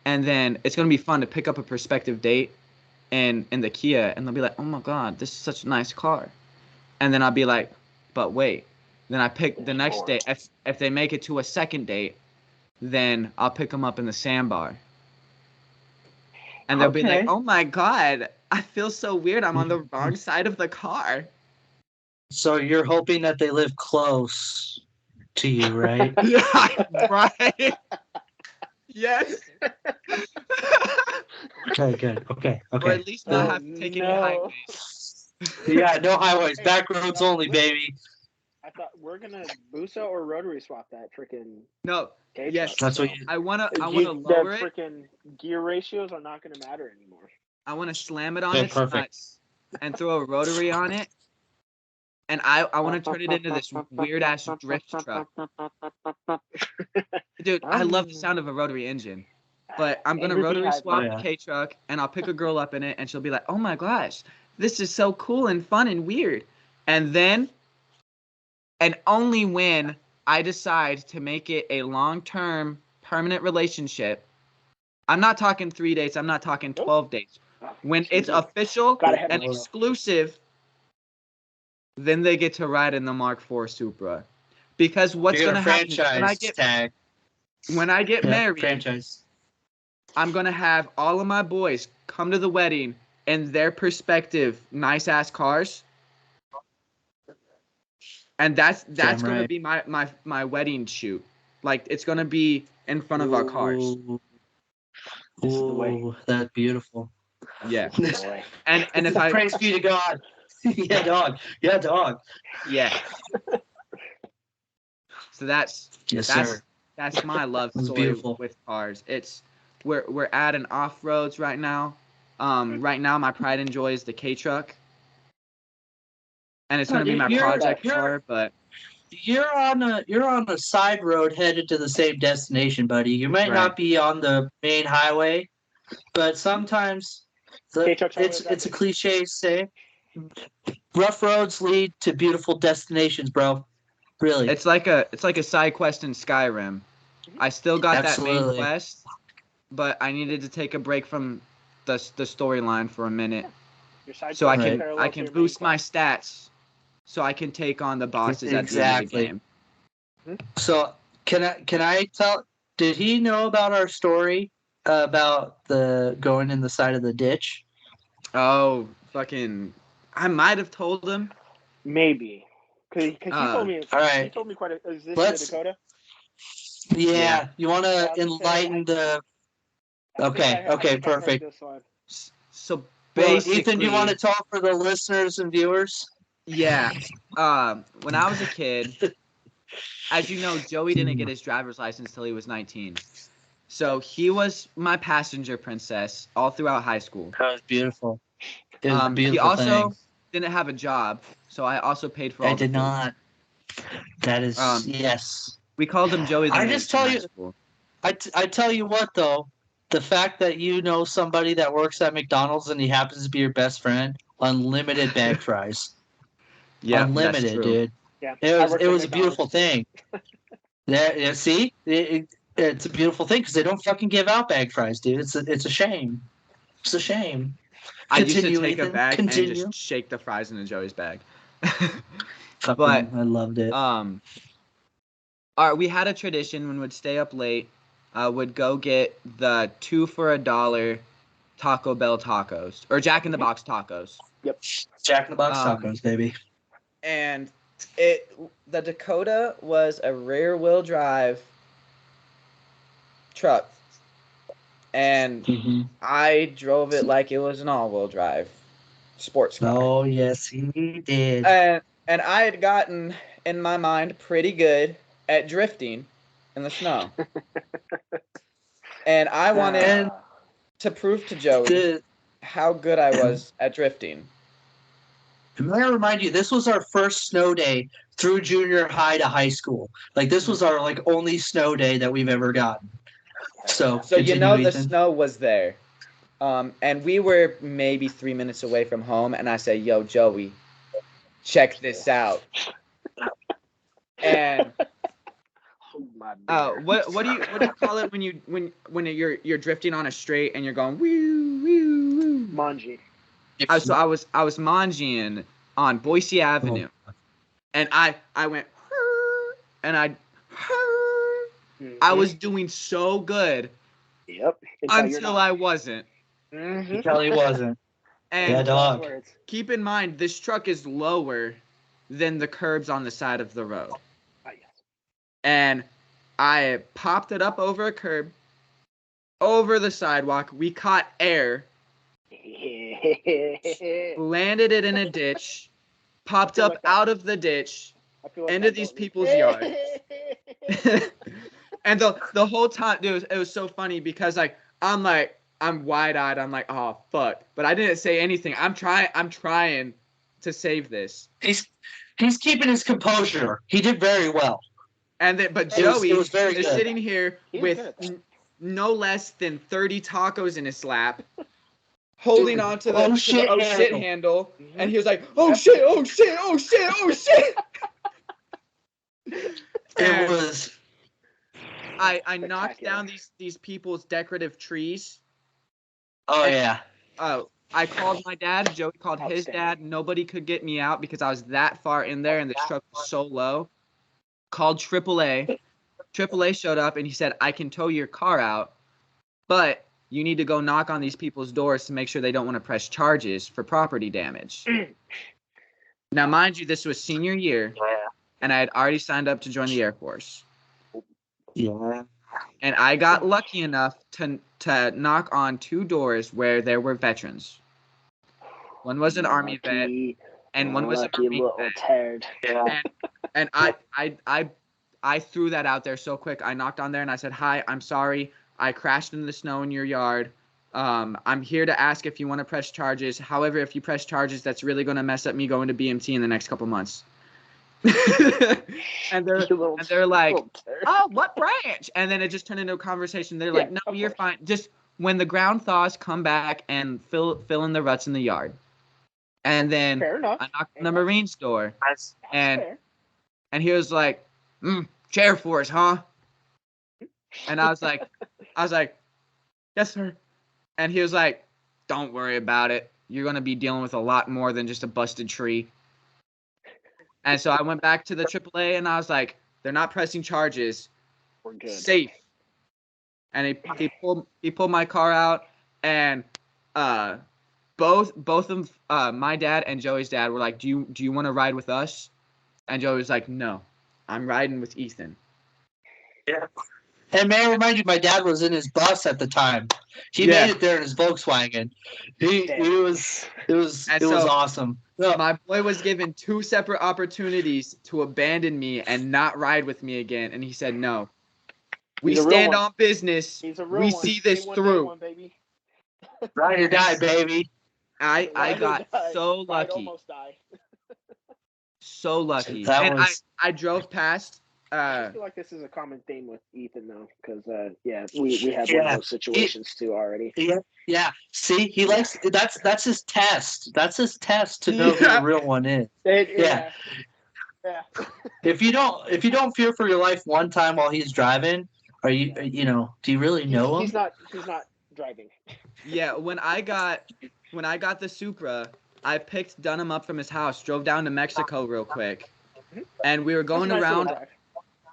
And then it's gonna be fun to pick up a prospective date in the Kia, and they'll be like, "Oh my God, this is such a nice car." And then I'll be like, "But wait." Then I pick the next day. If they make it to a second date, then I'll pick them up in the sandbar. And they'll be like, "Oh my God, I feel so weird. I'm on the wrong side of the car." So you're hoping that they live close to you, right? Yeah, right. Yes. Okay, good. Okay. Or at least not have to take any highways. Yeah, no highways. Hey, Back roads only, baby. I thought we're gonna Busa or rotary swap that freaking No. K Yes. truck, That's what you. I wanna the lower it. freaking gear ratios are not gonna matter anymore. I wanna slam it on Okay, its perfect. nuts and throw a rotary on it. And I want to turn it into this weird ass drift truck. Dude, I love the sound of a rotary engine. But I'm going to Angry rotary Beehive, swap man. the K truck, and I'll pick a girl up in it, and she'll be like, "Oh my gosh, this is so cool and fun and weird." And then, and only when I decide to make it a long-term, permanent relationship, I'm not talking 3 dates, I'm not talking 12 dates. When it's official Gotta have and it. exclusive, then they get to ride in the Mark IV Supra. Because what's You're gonna gonna happen is franchise tag. when I get Yeah, married, franchise. I'm gonna have all of my boys come to the wedding in their perspective nice ass cars. And that's Damn gonna right. be my wedding shoot. Like it's gonna be in front of our cars. Ooh, This is the way. ooh, that's beautiful. Yeah. This is the way. And if I Praise be to God. Yeah, dog. Yeah, dog. yeah. So Yes, that's sir. that's my love It was story beautiful. with cars. It's we're at an off roads right now. Right now my pride and joy is the K truck. And it's gonna be my project car, but You're on a side road headed to the same destination, buddy. You might Right. not be on the main highway, but sometimes K-Truck's it's always a cliche say. Rough roads lead to beautiful destinations, bro. Really. it's like a side quest in Skyrim. I still got that main Absolutely. quest, but I needed to take a break from the storyline for a minute, Your side so I quest is can parallel I to can your main boost my quest. stats, so I can take on the bosses at the end of the Exactly. game. So can I tell? Did he know about our story about the going in the side of the ditch? Oh, fucking! I might have told him. Maybe. Because he told me. All right. He told me quite a. Is this Let's- in the Dakota? Yeah. You want Yeah, to I was gonna say, enlighten the? I think Okay. I think I've heard Perfect. this one. So Well, basically, Ethan, you want to talk for the listeners and viewers? yeah. When I was a kid, as you know, Joey didn't get his driver's license till he was 19. So he was my passenger princess all throughout high school. That was beautiful. It was a He beautiful also thing. didn't have a job, so I also paid for all I the did food. not. That is Um, yes. We called him Joey the I Mooch just tell in high you- school. I tell you what though, the fact that you know somebody that works at McDonald's and he happens to be your best friend, unlimited bag fries. Yeah, Unlimited, that's true. dude. Yeah. It was a beautiful thing. Yeah, see, it's a beautiful thing because they don't fucking give out bag fries, dude. It's a shame. It's a shame. I used to Continue, take a Ethan. bag and Continue. just shake the fries into Joey's bag. Fucking, I loved it. We had a tradition when we'd stay up late, would go get the 2 for $1 Taco Bell tacos or Jack in the Box tacos. Yep. Jack in the Box Um, tacos, baby. And the Dakota was a rear wheel drive truck, and Mm-hmm. I drove it like it was an all-wheel drive sports car. Oh yes, he did. And I had gotten in my mind pretty good at drifting in the snow. And I wanted to prove to Joey how good I was at drifting. May I remind you, this was our first snow day through junior high to high school. Like this was our only snow day that we've ever gotten. So you know the Ethan. snow was there. And we were maybe 3 minutes away from home, and I said, "Yo, Joey, check this out." And what do you call it when you're drifting on a straight and you're going woo woo woo? Manji. So I was manjiing on Boise Avenue, and I went and I was doing so good. Yep. Until I wasn't. Mm-hmm. Until he wasn't. And yeah, dog. Keep in mind, this truck is lower than the curbs on the side of the road. Ah, yes. And I popped it up over a curb, over the sidewalk. We caught air, landed it in a ditch, popped up out of the ditch, into these people's yards. And the whole time, dude, it was so funny because I'm wide-eyed. I'm like, oh fuck, but I didn't say anything. I'm trying to save this. He's keeping his composure. He did very well. But Joey is sitting here with no less than 30 tacos in his lap, holding on to the shit handle, and he was like, oh shit, oh shit, oh shit, oh shit. It was. I knocked down these people's decorative trees. Oh yeah. I called my dad. Joey called his dad. Nobody could get me out because I was that far in there and the truck was so low. called AAA. AAA showed up and he said, I can tow your car out, but you need to go knock on these people's doors to make sure they don't want to press charges for property damage. Now, mind you, this was senior year, and I had already signed up to join the Air Force. Yeah. And I got lucky enough to knock on 2 doors where there were veterans. One was an Army vet, and one was a Marine vet. Turd. Yeah. And I threw that out there so quick. I knocked on there and I said, "Hi, I'm sorry. I crashed into the snow in your yard. I'm here to ask if you want to press charges. However, if you press charges, that's really going to mess up me going to BMT in the next couple months." and they're like, "Oh, what branch?" And then it just turned into a conversation. They're like, "No, you're fine. Just when the ground thaws, come back and fill in the ruts in the yard." And then I knocked on the Marine's door, and he was like, "Chair Force, huh?" And I was like, "Yes, sir." And he was like, "Don't worry about it. You're gonna be dealing with a lot more than just a busted tree." And so I went back to the AAA and I was like, "They're not pressing charges. We're good. Safe." And he pulled my car out, and both of my dad and Joey's dad were like, "Do you want to ride with us?" And Joey was like, "No, I'm riding with Ethan." Yeah. And may I remind you, my dad was in his bus at the time. He made it there in his Volkswagen. It was awesome. No. My boy was given 2 separate opportunities to abandon me and not ride with me again, and he said no. We stand on business. We see this through. Ride or die, baby. I got so lucky. Almost die. So lucky. And I drove past. I feel like this is a common theme with Ethan, though, because we had one of those situations too already. Yeah. See, he likes that's his test. That's his test to know who the real one is. Yeah. If you don't fear for your life one time while he's driving, do you really know him? He's not driving. Yeah, when I got the Supra, I picked Dunham up from his house, drove down to Mexico real quick, and we were going around.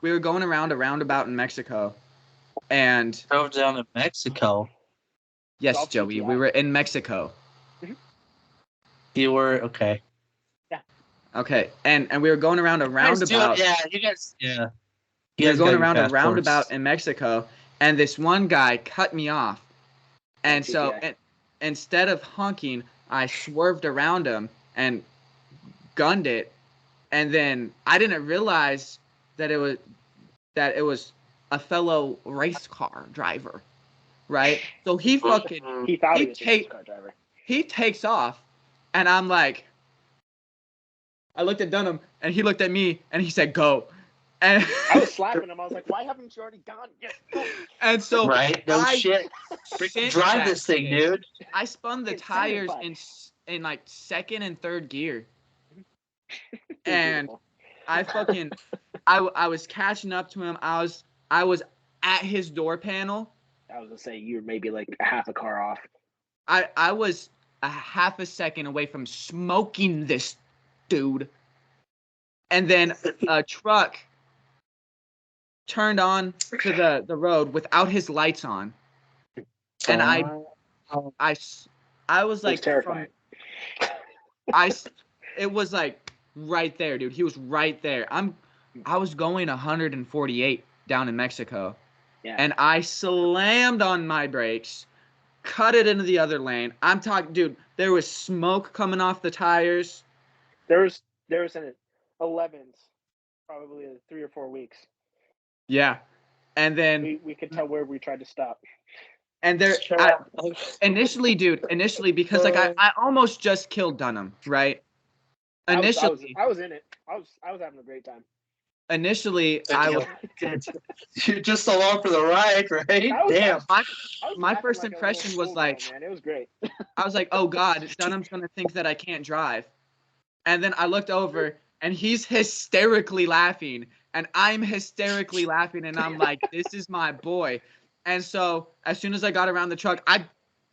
We were going around a roundabout in Mexico, and drove down to Mexico. Yes, Joey, we were in Mexico. You were okay. Yeah. Okay, and we were going around a roundabout. You guys. We were going around a roundabout in Mexico, and this one guy cut me off, and so instead of honking, I swerved around him and gunned it, and then I didn't realize that it was a fellow race car driver, right? So he thought he was a race car driver. He takes off, and I'm like, I looked at Dunham, and he looked at me, and he said, "Go." And I was slapping him. I was like, "Why haven't you already gone?" Yes, go. And so shit. Drive this thing, dude. I spun the tires in like 2nd and 3rd gear, and I was catching up to him. I was at his door panel. I was gonna say you were maybe like a half a car off. I was a half a second away from smoking this dude, and then a truck turned on to the road without his lights on, and I was like, terrifying. It was like right there, dude. He was right there. I was going 148 down in Mexico, and I slammed on my brakes, cut it into the other lane. I'm talking, dude. There was smoke coming off the tires. There was an 11s, probably 3 or 4 weeks. Yeah, and then we could tell where we tried to stop. And initially, because like I almost just killed Dunham, right? Initially, I was in it. I was having a great time. Initially, I was you're just along for the ride, right? Damn. My first impression was like, man, it was great. I was like, oh God, Dunham's gonna think that I can't drive. And then I looked over, and he's hysterically laughing, and I'm hysterically laughing, and I'm like, this is my boy. And so as soon as I got around the truck, I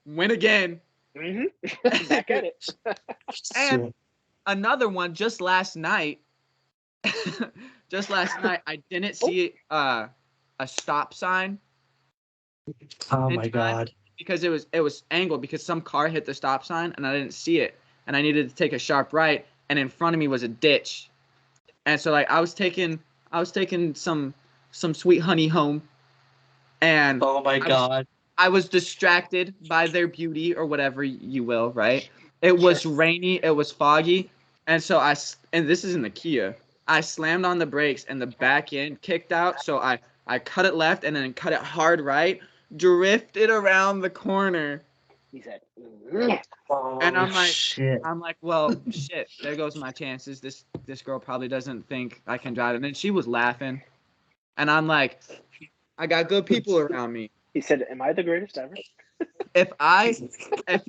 went again. Back at it. And another one just last night, just last night, I didn't see a stop sign Oh in my time god. because it was angled because some car hit the stop sign and I didn't see it, and I needed to take a sharp right, and in front of me was a ditch, and so like I was taking some sweet honey home, and Oh my god. I was distracted by their beauty or whatever you will, right? It was rainy, it was foggy, and so and this is in the Kia. I slammed on the brakes and the back end kicked out, so I cut it left and then cut it hard right, drifted around the corner, He said, and Oh shit. I'm like, well, shit, there goes my chances. This girl probably doesn't think I can drive, and then she was laughing, and I'm like, I got good people around me. he said, "Am I the greatest ever? If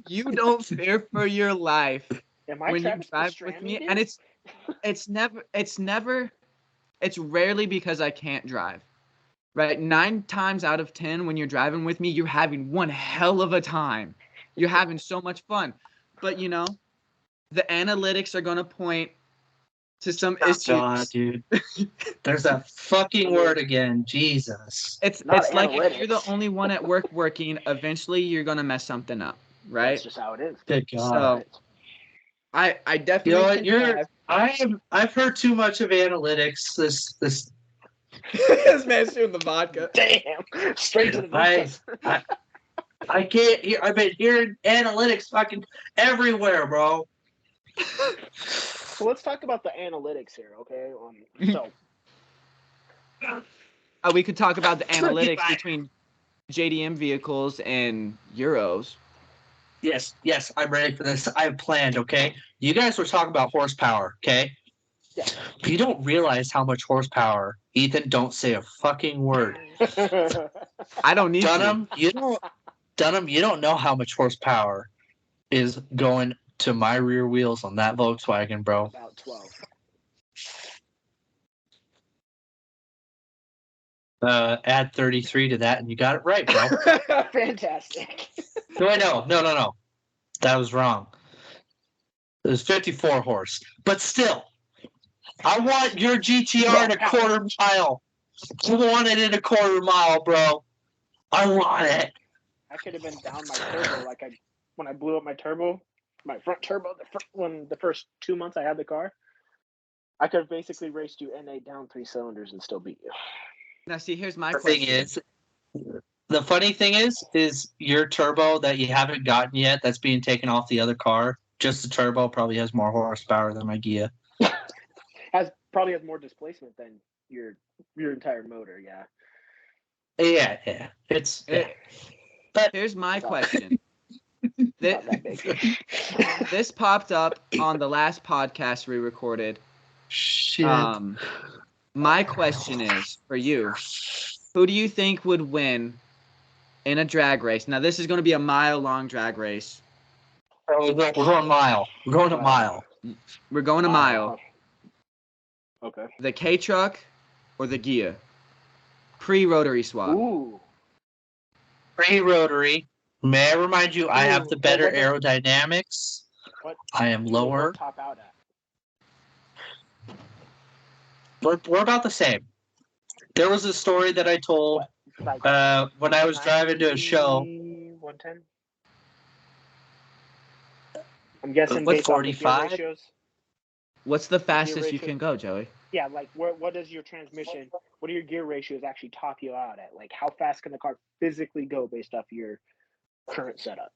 you don't fear for your life Am I when you Travis drive with Pastrami, me, dude?" and it's rarely because I can't drive, right? 9 times out of 10 when you're driving with me, you're having one hell of a time. You're having so much fun, but the analytics are gonna point to some issues. God, dude. There's that fucking word again. Jesus. It's Not like if you're the analytics. only one at work working, eventually you're gonna mess something up, right? That's just how it is. Good That's God. how So it is. I You know definitely what? can drive. I've heard too much of analytics. This This man's shooting the vodka. Damn, straight to the I, business. I can't hear. I've been hearing analytics fucking everywhere, bro. So let's talk about the analytics here, okay? So We could talk about the analytics between JDM vehicles and Euros. Yes, I'm ready for this. I have planned. Okay, you guys were talking about horsepower. Okay, yeah. you don't realize how much horsepower. Ethan, don't say a fucking word. I don't need Dunham, you don't know how much horsepower is going to my rear wheels on that Volkswagen, bro. About 12. Add 33 to that, and you got it right, bro. Fantastic. No, no. That was wrong. It was 54 horse. But still, I want your GTR in a quarter mile. I want it in a quarter mile, bro. I want it. I could have been down my turbo when I blew up my turbo, my front turbo, the first 2 months I had the car. I could have basically raced you NA down 3 cylinders and still beat you. Now, see, here's my The question. thing is, the funny thing is your turbo that you haven't gotten yet that's being taken off the other car, just the turbo probably has more horsepower than my Gia. Probably has more displacement than your entire motor, yeah. Yeah. But Here's my question. Not that big. This popped up on the last podcast we recorded. shit. My question is for you: who do you think would win in a drag race? Now, this is going to be a mile-long drag race. We're going mile. We're going a mile. We're going a mile. Okay. The K truck or the Gia? Pre-rotary swap. Ooh. Pre-rotary. May I remind you, I have the better what aerodynamics. I am lower. Top out at. We're about the same. There was a story that I told when I was driving to a show. 110. I'm guessing What, based on the gear 45? ratios. What's the fastest you ratio? can go, Joey? Yeah, like what does your transmission? What do your gear ratios actually top you out at? Like how fast can the car physically go based off your current setup?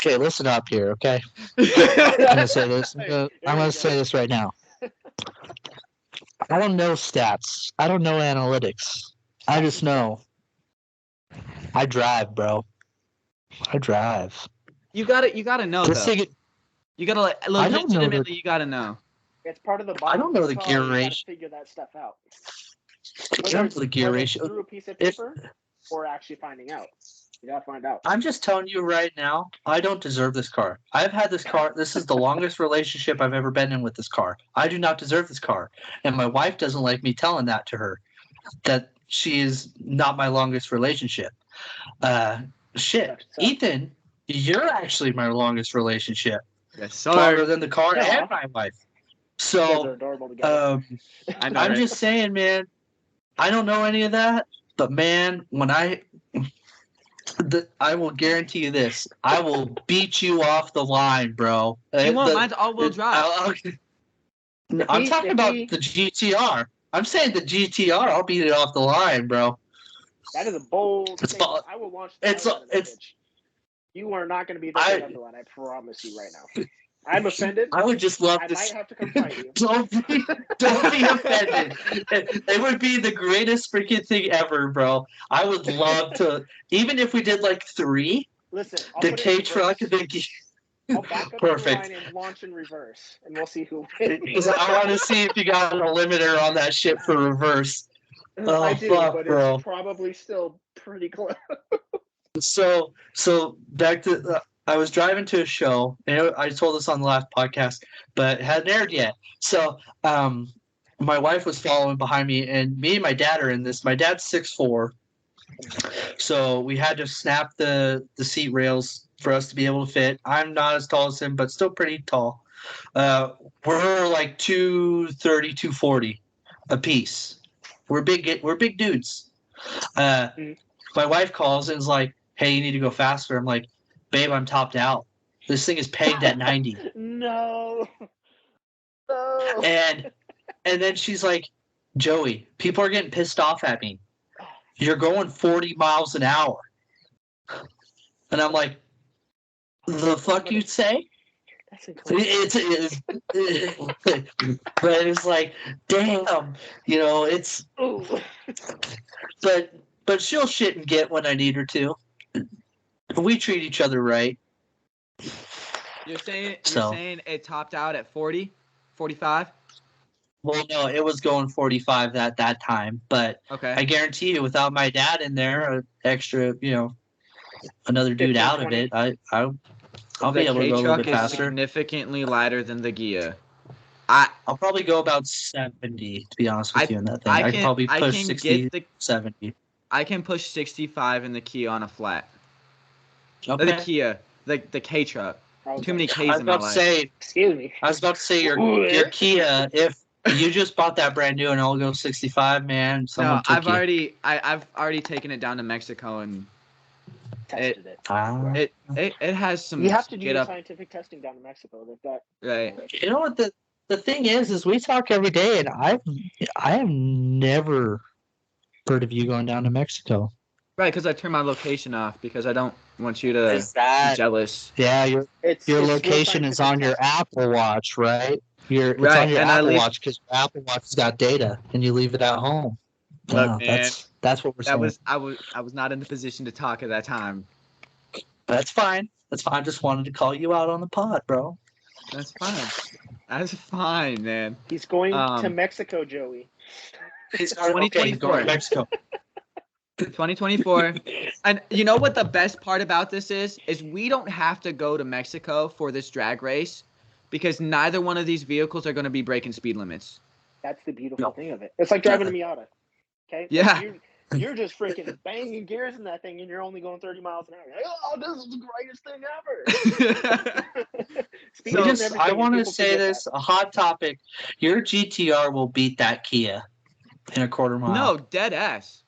Okay, listen up here, okay? I'm gonna say this. I'm gonna say this right now. I don't know stats. I don't know analytics. I just know I drive, bro. I drive. You gotta know This though. thing, You gotta I don't know legitimately. You gotta know. It's part of the. I don't know the gear ratio. ratio. Figure that stuff out. I don't know the gear ratio. Through a piece of paper, or actually finding out. You gotta find out. I'm just telling you right now, I don't deserve this car. I've had this car. This is the longest relationship I've ever been in with this car. I do not deserve this car. And my wife doesn't like me telling that to her, that she is not my longest relationship. Shit. Ethan, you're actually my longest relationship. Yes, Longer than the car Yeah. and my wife. You guys are So, adorable together. I know, I'm right? just saying, man. I don't know any of that, but man, when I will guarantee you this: I will beat you off the line, bro. You won't. Mine's all-wheel drive. I'm talking about the GTR. I'm saying the GTR. I'll beat it off the line, bro. That is a bold It's statement. ball- I will launch the it's- hell out of that it's- bitch. You are not going to be the big ugly one. I promise you right now. I'm offended. I would just love I to. might have to come fight you. Don't be offended. It would be the greatest freaking thing ever, bro. I would love to. Even if we did like 3, Listen, I'll the put it K in truck, reverse. I'll back up Perfect. the line and launch in reverse, and we'll see who wins. Because I want to see if you got a limiter on that shit for reverse. Oh, I do, fuck, but bro. it's probably still pretty close. So back to I was driving to a show, and I told this on the last podcast, but it hadn't aired yet. So my wife was following behind me, and me and my dad are in this. My dad's 6'4", so we had to snap the seat rails for us to be able to fit. I'm not as tall as him, but still pretty tall. We're like 230, 240 a piece. We're big dudes. My wife calls and is like, "Hey, you need to go faster." I'm like, "Babe, I'm topped out. This thing is pegged at 90." No. And then she's like, "Joey, people are getting pissed off at me. You're going 40 miles an hour." And I'm like, "The fuck you say?" That's incredible. But it's like, damn, it's. Ooh. But she'll shit and get when I need her to. We treat each other right. You're saying So. it topped out at 40, 45? Well, no, it was going 45 at that time, but Okay. I guarantee you, without my dad in there, an extra, another dude 15, out 20. of it, I'll be The able to go a little K-Truck bit is faster. significantly lighter than the Gia. I'll probably go about 70, to be honest with you, in that thing. I can probably push 60, 70. I can push 65 in the Kia on a flat. Okay. The Kia, the K-Truck. Too many I K's was in my about to life. say, Excuse me. your Kia, if you just bought that brand new and I'll go 65, man, someone No, took you. I've already taken it down to Mexico and Tested it. Ah. it has some You have to do get your up scientific testing down in Mexico. They've got right. You know what the thing is we talk every day, and I have never heard of you going down to Mexico. Right, because I turned my location off because I don't want you to Is that be jealous. Yeah, your it's location real is on your scientific Apple Watch, right? It's Right, on your and I Apple leave- Watch because your Apple Watch has got data, and you leave it at home. Look, man, that's what we're saying. I was not in the position to talk at that time. That's fine. That's fine. I just wanted to call you out on the pod, bro. That's fine. That's fine, man. He's going to Mexico, Joey. He's going to Mexico. 2024. And you know what the best part about this is we don't have to go to Mexico for this drag race because neither one of these vehicles are going to be breaking speed limits. That's the beautiful thing of it. It's like driving a Miata. Okay? Yeah. Like you're just freaking banging gears in that thing and you're only going 30 miles an hour. You're like, oh, this is the greatest thing ever. I want to say this, a hot topic. Your GTR will beat that Kia in a quarter mile. No, dead ass.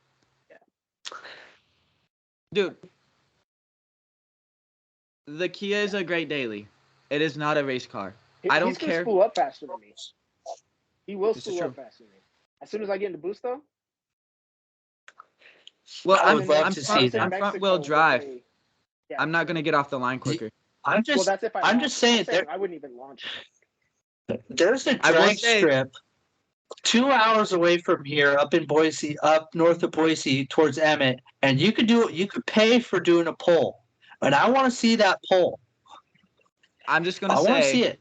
Dude, the Kia is a great daily. It is not a race car. I don't care. He's going to spool up faster than me. He will This is spool true. up faster than me. As soon as I get into boost, though. Well, I would love to see that. I'm front wheel drive. I'm not going to get off the line quicker. I'm just saying I wouldn't even launch it. There's a drag strip 2 hours away from here, up in Boise, up north of Boise, towards Emmett, and you could pay for doing a pull, and I want to see that pull. I'm just gonna say, I want to see it.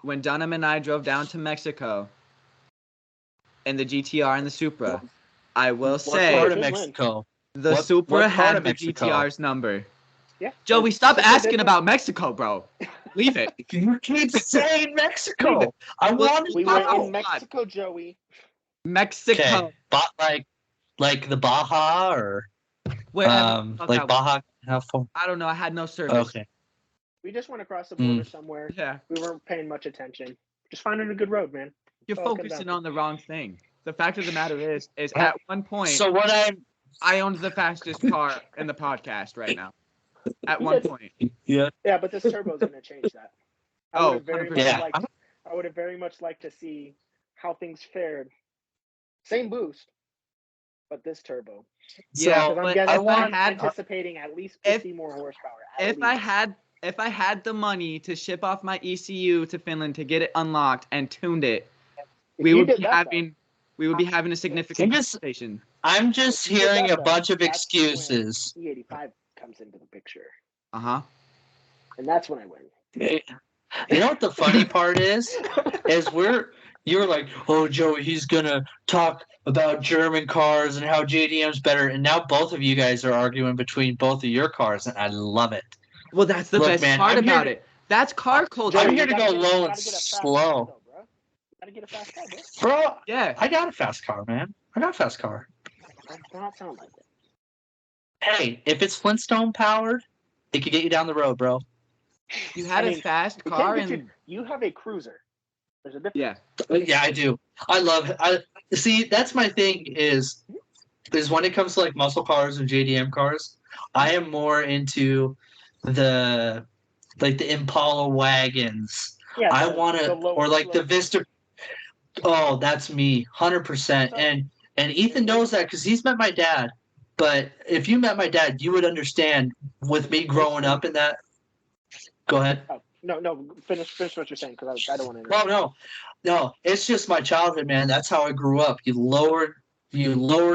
When Dunham and I drove down to Mexico in the GTR and the Supra, I will say, what part of Mexico? The Supra had the GTR's number. Yeah. Joey, stop asking about Mexico, bro. Leave it. You keep saying Mexico. I want to We know. were in Mexico, Joey. Mexico. Okay. Like the Baja or like Baja. I don't know. I had no service. Okay. We just went across the border somewhere. Yeah. We weren't paying much attention. Just finding a good road, man. You're That's all it comes focusing down on the wrong thing. The fact of the matter is Uh, at one point So what I owned the fastest car in the podcast right now. At You one did. point. yeah. Yeah, but this turbo is going to change that. I Oh, would have very 100%. much Yeah. liked. I would have very much liked to see how things fared. Same boost, but this turbo. Yeah, So Because but I I'm want anticipating at least 50 more horsepower. At least. if I had the money to ship off my ECU to Finland to get it unlocked and tuned it, If we you would did be that, having a significant I'm just- conversation. I'm just If you did hearing that, a though, bunch of that's when excuses. E85 comes into the picture, Uh-huh. and that's when I win. You know what the funny part is? You're like, oh, Joey, he's gonna talk about German cars and how JDM's better, and now both of you guys are arguing between both of your cars, and I love it. Well, that's the Look, best man, part I'm here about to- it. That's car culture. I'm Joey, here you to gotta go get- low you and gotta get a fast slow. car, though, bro. You gotta get a fast car, bro. Bro, Yeah. I got a fast car, man. I got a fast car. That does not sound like it. Hey, if it's Flintstone powered, it could get you down the road, bro. You had I a mean, fast We car can't get and you have a cruiser. There's a difference. yeah. Yeah, I do. I love it. I see. That's my thing. Is when it comes to like muscle cars and JDM cars, I am more into the Impala wagons. Yeah, I the want to, lower or like the slope. Vista. Oh, that's me, 100%. So- And Ethan knows that because he's met my dad. But if you met my dad, you would understand. With me growing up in that. Go ahead. Oh, no. Finish what you're saying because I don't want to. Well, no. It's just my childhood, man. That's how I grew up. You lowered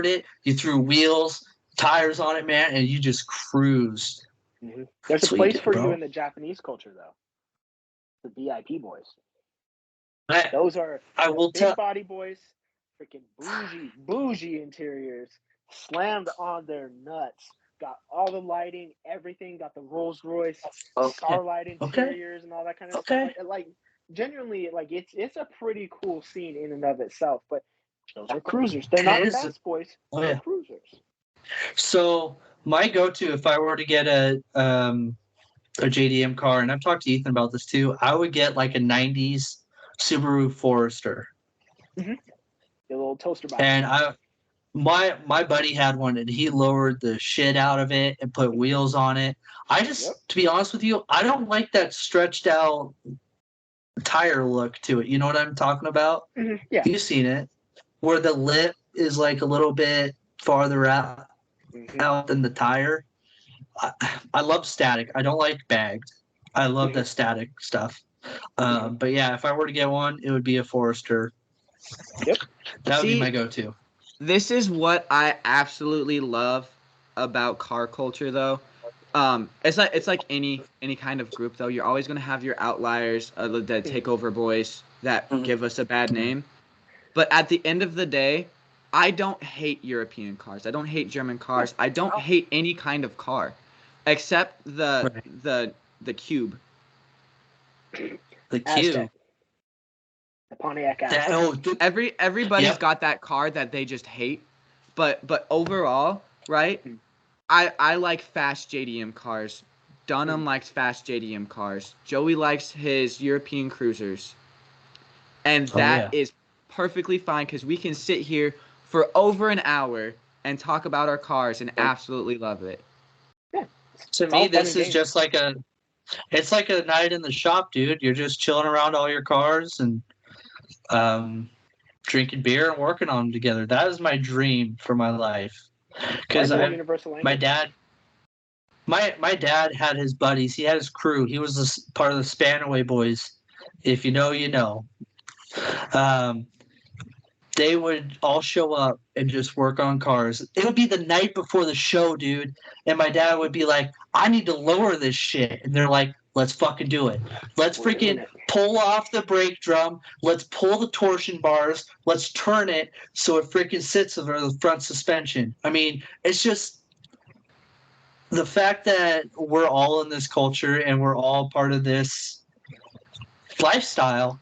it. You threw wheels, tires on it, man, and you just cruised. There's That's a what you place did, for bro. you in the Japanese culture, though. The VIP boys. I, Those are I will big tell. body boys, freaking bougie interiors, slammed on their nuts. Got all the lighting, everything. Got the Rolls Royce Starlight interiors and all that kind of stuff. Like genuinely, like it's a pretty cool scene in and of itself. But those are cruisers. They're not fast boys. They're cruisers. So my go-to, if I were to get a JDM car, and I've talked to Ethan about this too, I would get like a '90s Subaru Forester. The little toaster box. And my buddy had one, and he lowered the shit out of it and put wheels on it. To be honest with you, I don't like that stretched out tire look to it. You know what I'm talking about? Yeah. You've seen it, where the lip is like a little bit farther out than the tire. I love static. I don't like bagged. I love the static stuff. But yeah, if I were to get one, it would be a Forester. Yep. That would be my go-to. This is what I absolutely love about car culture, though. It's like any kind of group, though. You're always gonna have your outliers, the takeover boys that give us a bad name. But at the end of the day, I don't hate European cars. I don't hate German cars. I don't hate any kind of car, except the Cube. The Cube. Aztec. The Pontiac Aztec. Everybody's got that car that they just hate, but overall, right? I like fast JDM cars. Dunham likes fast JDM cars. Joey likes his European cruisers, and that is perfectly fine because we can sit here for over an hour and talk about our cars and absolutely love it. Yeah. To me, this is just like it's like a night in the shop, dude. You're just chilling around all your cars and drinking beer and working on them together. That is my dream for my life. Because my dad had his buddies. He had his crew. He was part of the Spanaway Boys. If you know, you know. They would all show up and just work on cars. It would be the night before the show, dude. And my dad would be like, I need to lower this shit. And they're like, let's fucking do it. Let's freaking pull off the brake drum. Let's pull the torsion bars. Let's turn it so it freaking sits over the front suspension. I mean, it's just the fact that we're all in this culture and we're all part of this lifestyle.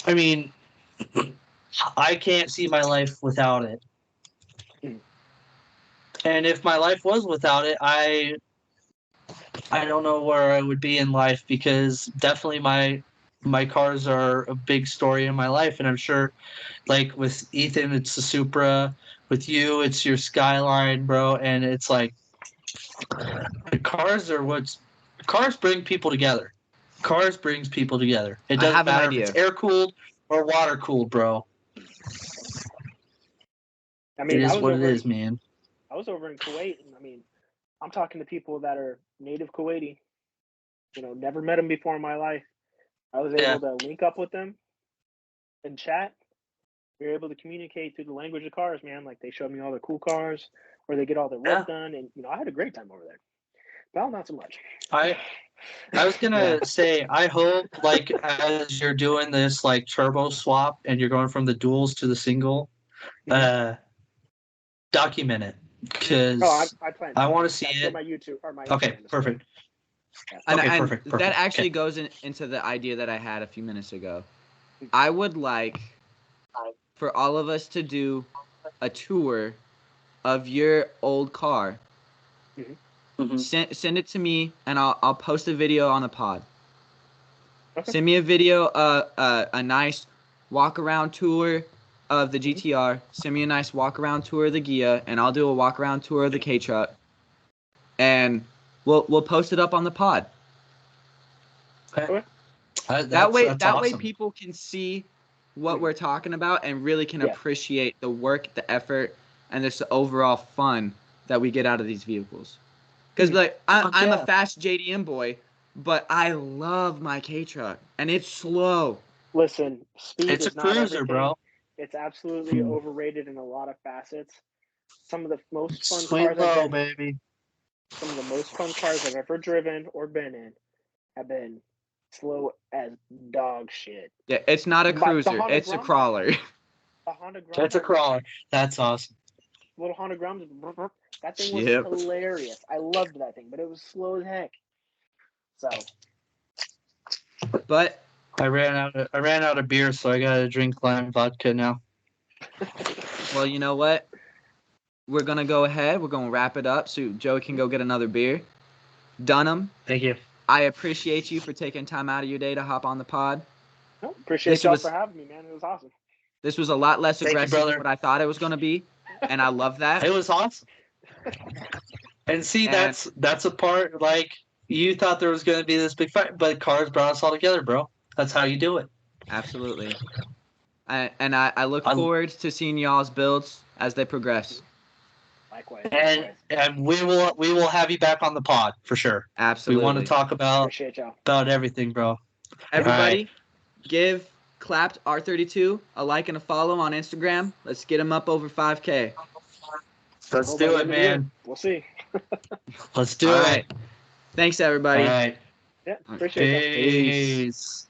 I mean, I can't see my life without it. And if my life was without it, I don't know where I would be in life because definitely my my cars are a big story in my life, and I'm sure, like with Ethan, it's the Supra. With you, it's your Skyline, bro, and it's like cars bring people together. Cars brings people together. It I doesn't have an matter if it's idea. air cooled or water cooled, bro. I It mean, is what it is, man. I was over in Kuwait, and I mean, I'm talking to people that are native Kuwaiti. You know, never met them before in my life. I was Yeah. able to link up with them and chat. We were able to communicate through the language of cars, man. Like they showed me all the cool cars, where they get all their work done, and I had a great time over there. Well, not so much. I was gonna say, I hope like as you're doing this like turbo swap and you're going from the duals to the single, document it because I plan. I want to see That's it. what my YouTube or my Okay, Instagram is perfect. And, Okay, and perfect. that actually Okay. goes into the idea that I had a few minutes ago. I would like for all of us to do a tour of your old car. Mhm. Send it to me, and I'll post a video on the pod. Okay. Send me a video, a nice walk around tour of the GTR. Send me a nice walk around tour of the Gia, and I'll do a walk around tour of the K truck. And we'll post it up on the pod. Okay. That way awesome. people can see what we're talking about and really can appreciate the work, the effort, and just the overall fun that we get out of these vehicles. Because like I'm a fast JDM boy, but I love my K truck, and it's slow. Listen, speed It's is a not cruiser, everything. bro. It's absolutely overrated in a lot of facets. Some of the most fun Sweet cars low, baby. some of the most fun cars I've ever driven or been in have been slow as dog shit. Yeah, it's not a The cruiser, Honda it's a Grumman. crawler. The Honda Grumman. It's a crawler. That's awesome. Little Honda Grumman. That thing was Yep. hilarious. I loved that thing, but it was slow as heck. So, But I ran out of beer, so I gotta drink lime vodka now. well, you know what? We're gonna go ahead. We're gonna wrap it up so Joe can go get another beer. Dunham, Thank you. I appreciate you for taking time out of your day to hop on the pod. well, appreciate y'all for having me, man. It was awesome. This was a lot less Thank you, aggressive than brother. what I thought it was gonna be, and I love that. It was awesome. And see, that's a part like you thought there was gonna be this big fight, but cars brought us all together, bro. That's how you do it. Absolutely. I look forward to seeing y'all's builds as they progress. Likewise. And we will have you back on the pod for sure. Absolutely. We want to talk about everything, bro. Everybody, give Clapped R32 a like and a follow on Instagram. Let's get him up over 5K. Let's do it, man. We'll see. Let's do it. Thanks, everybody. All right. Yeah, appreciate it. Peace.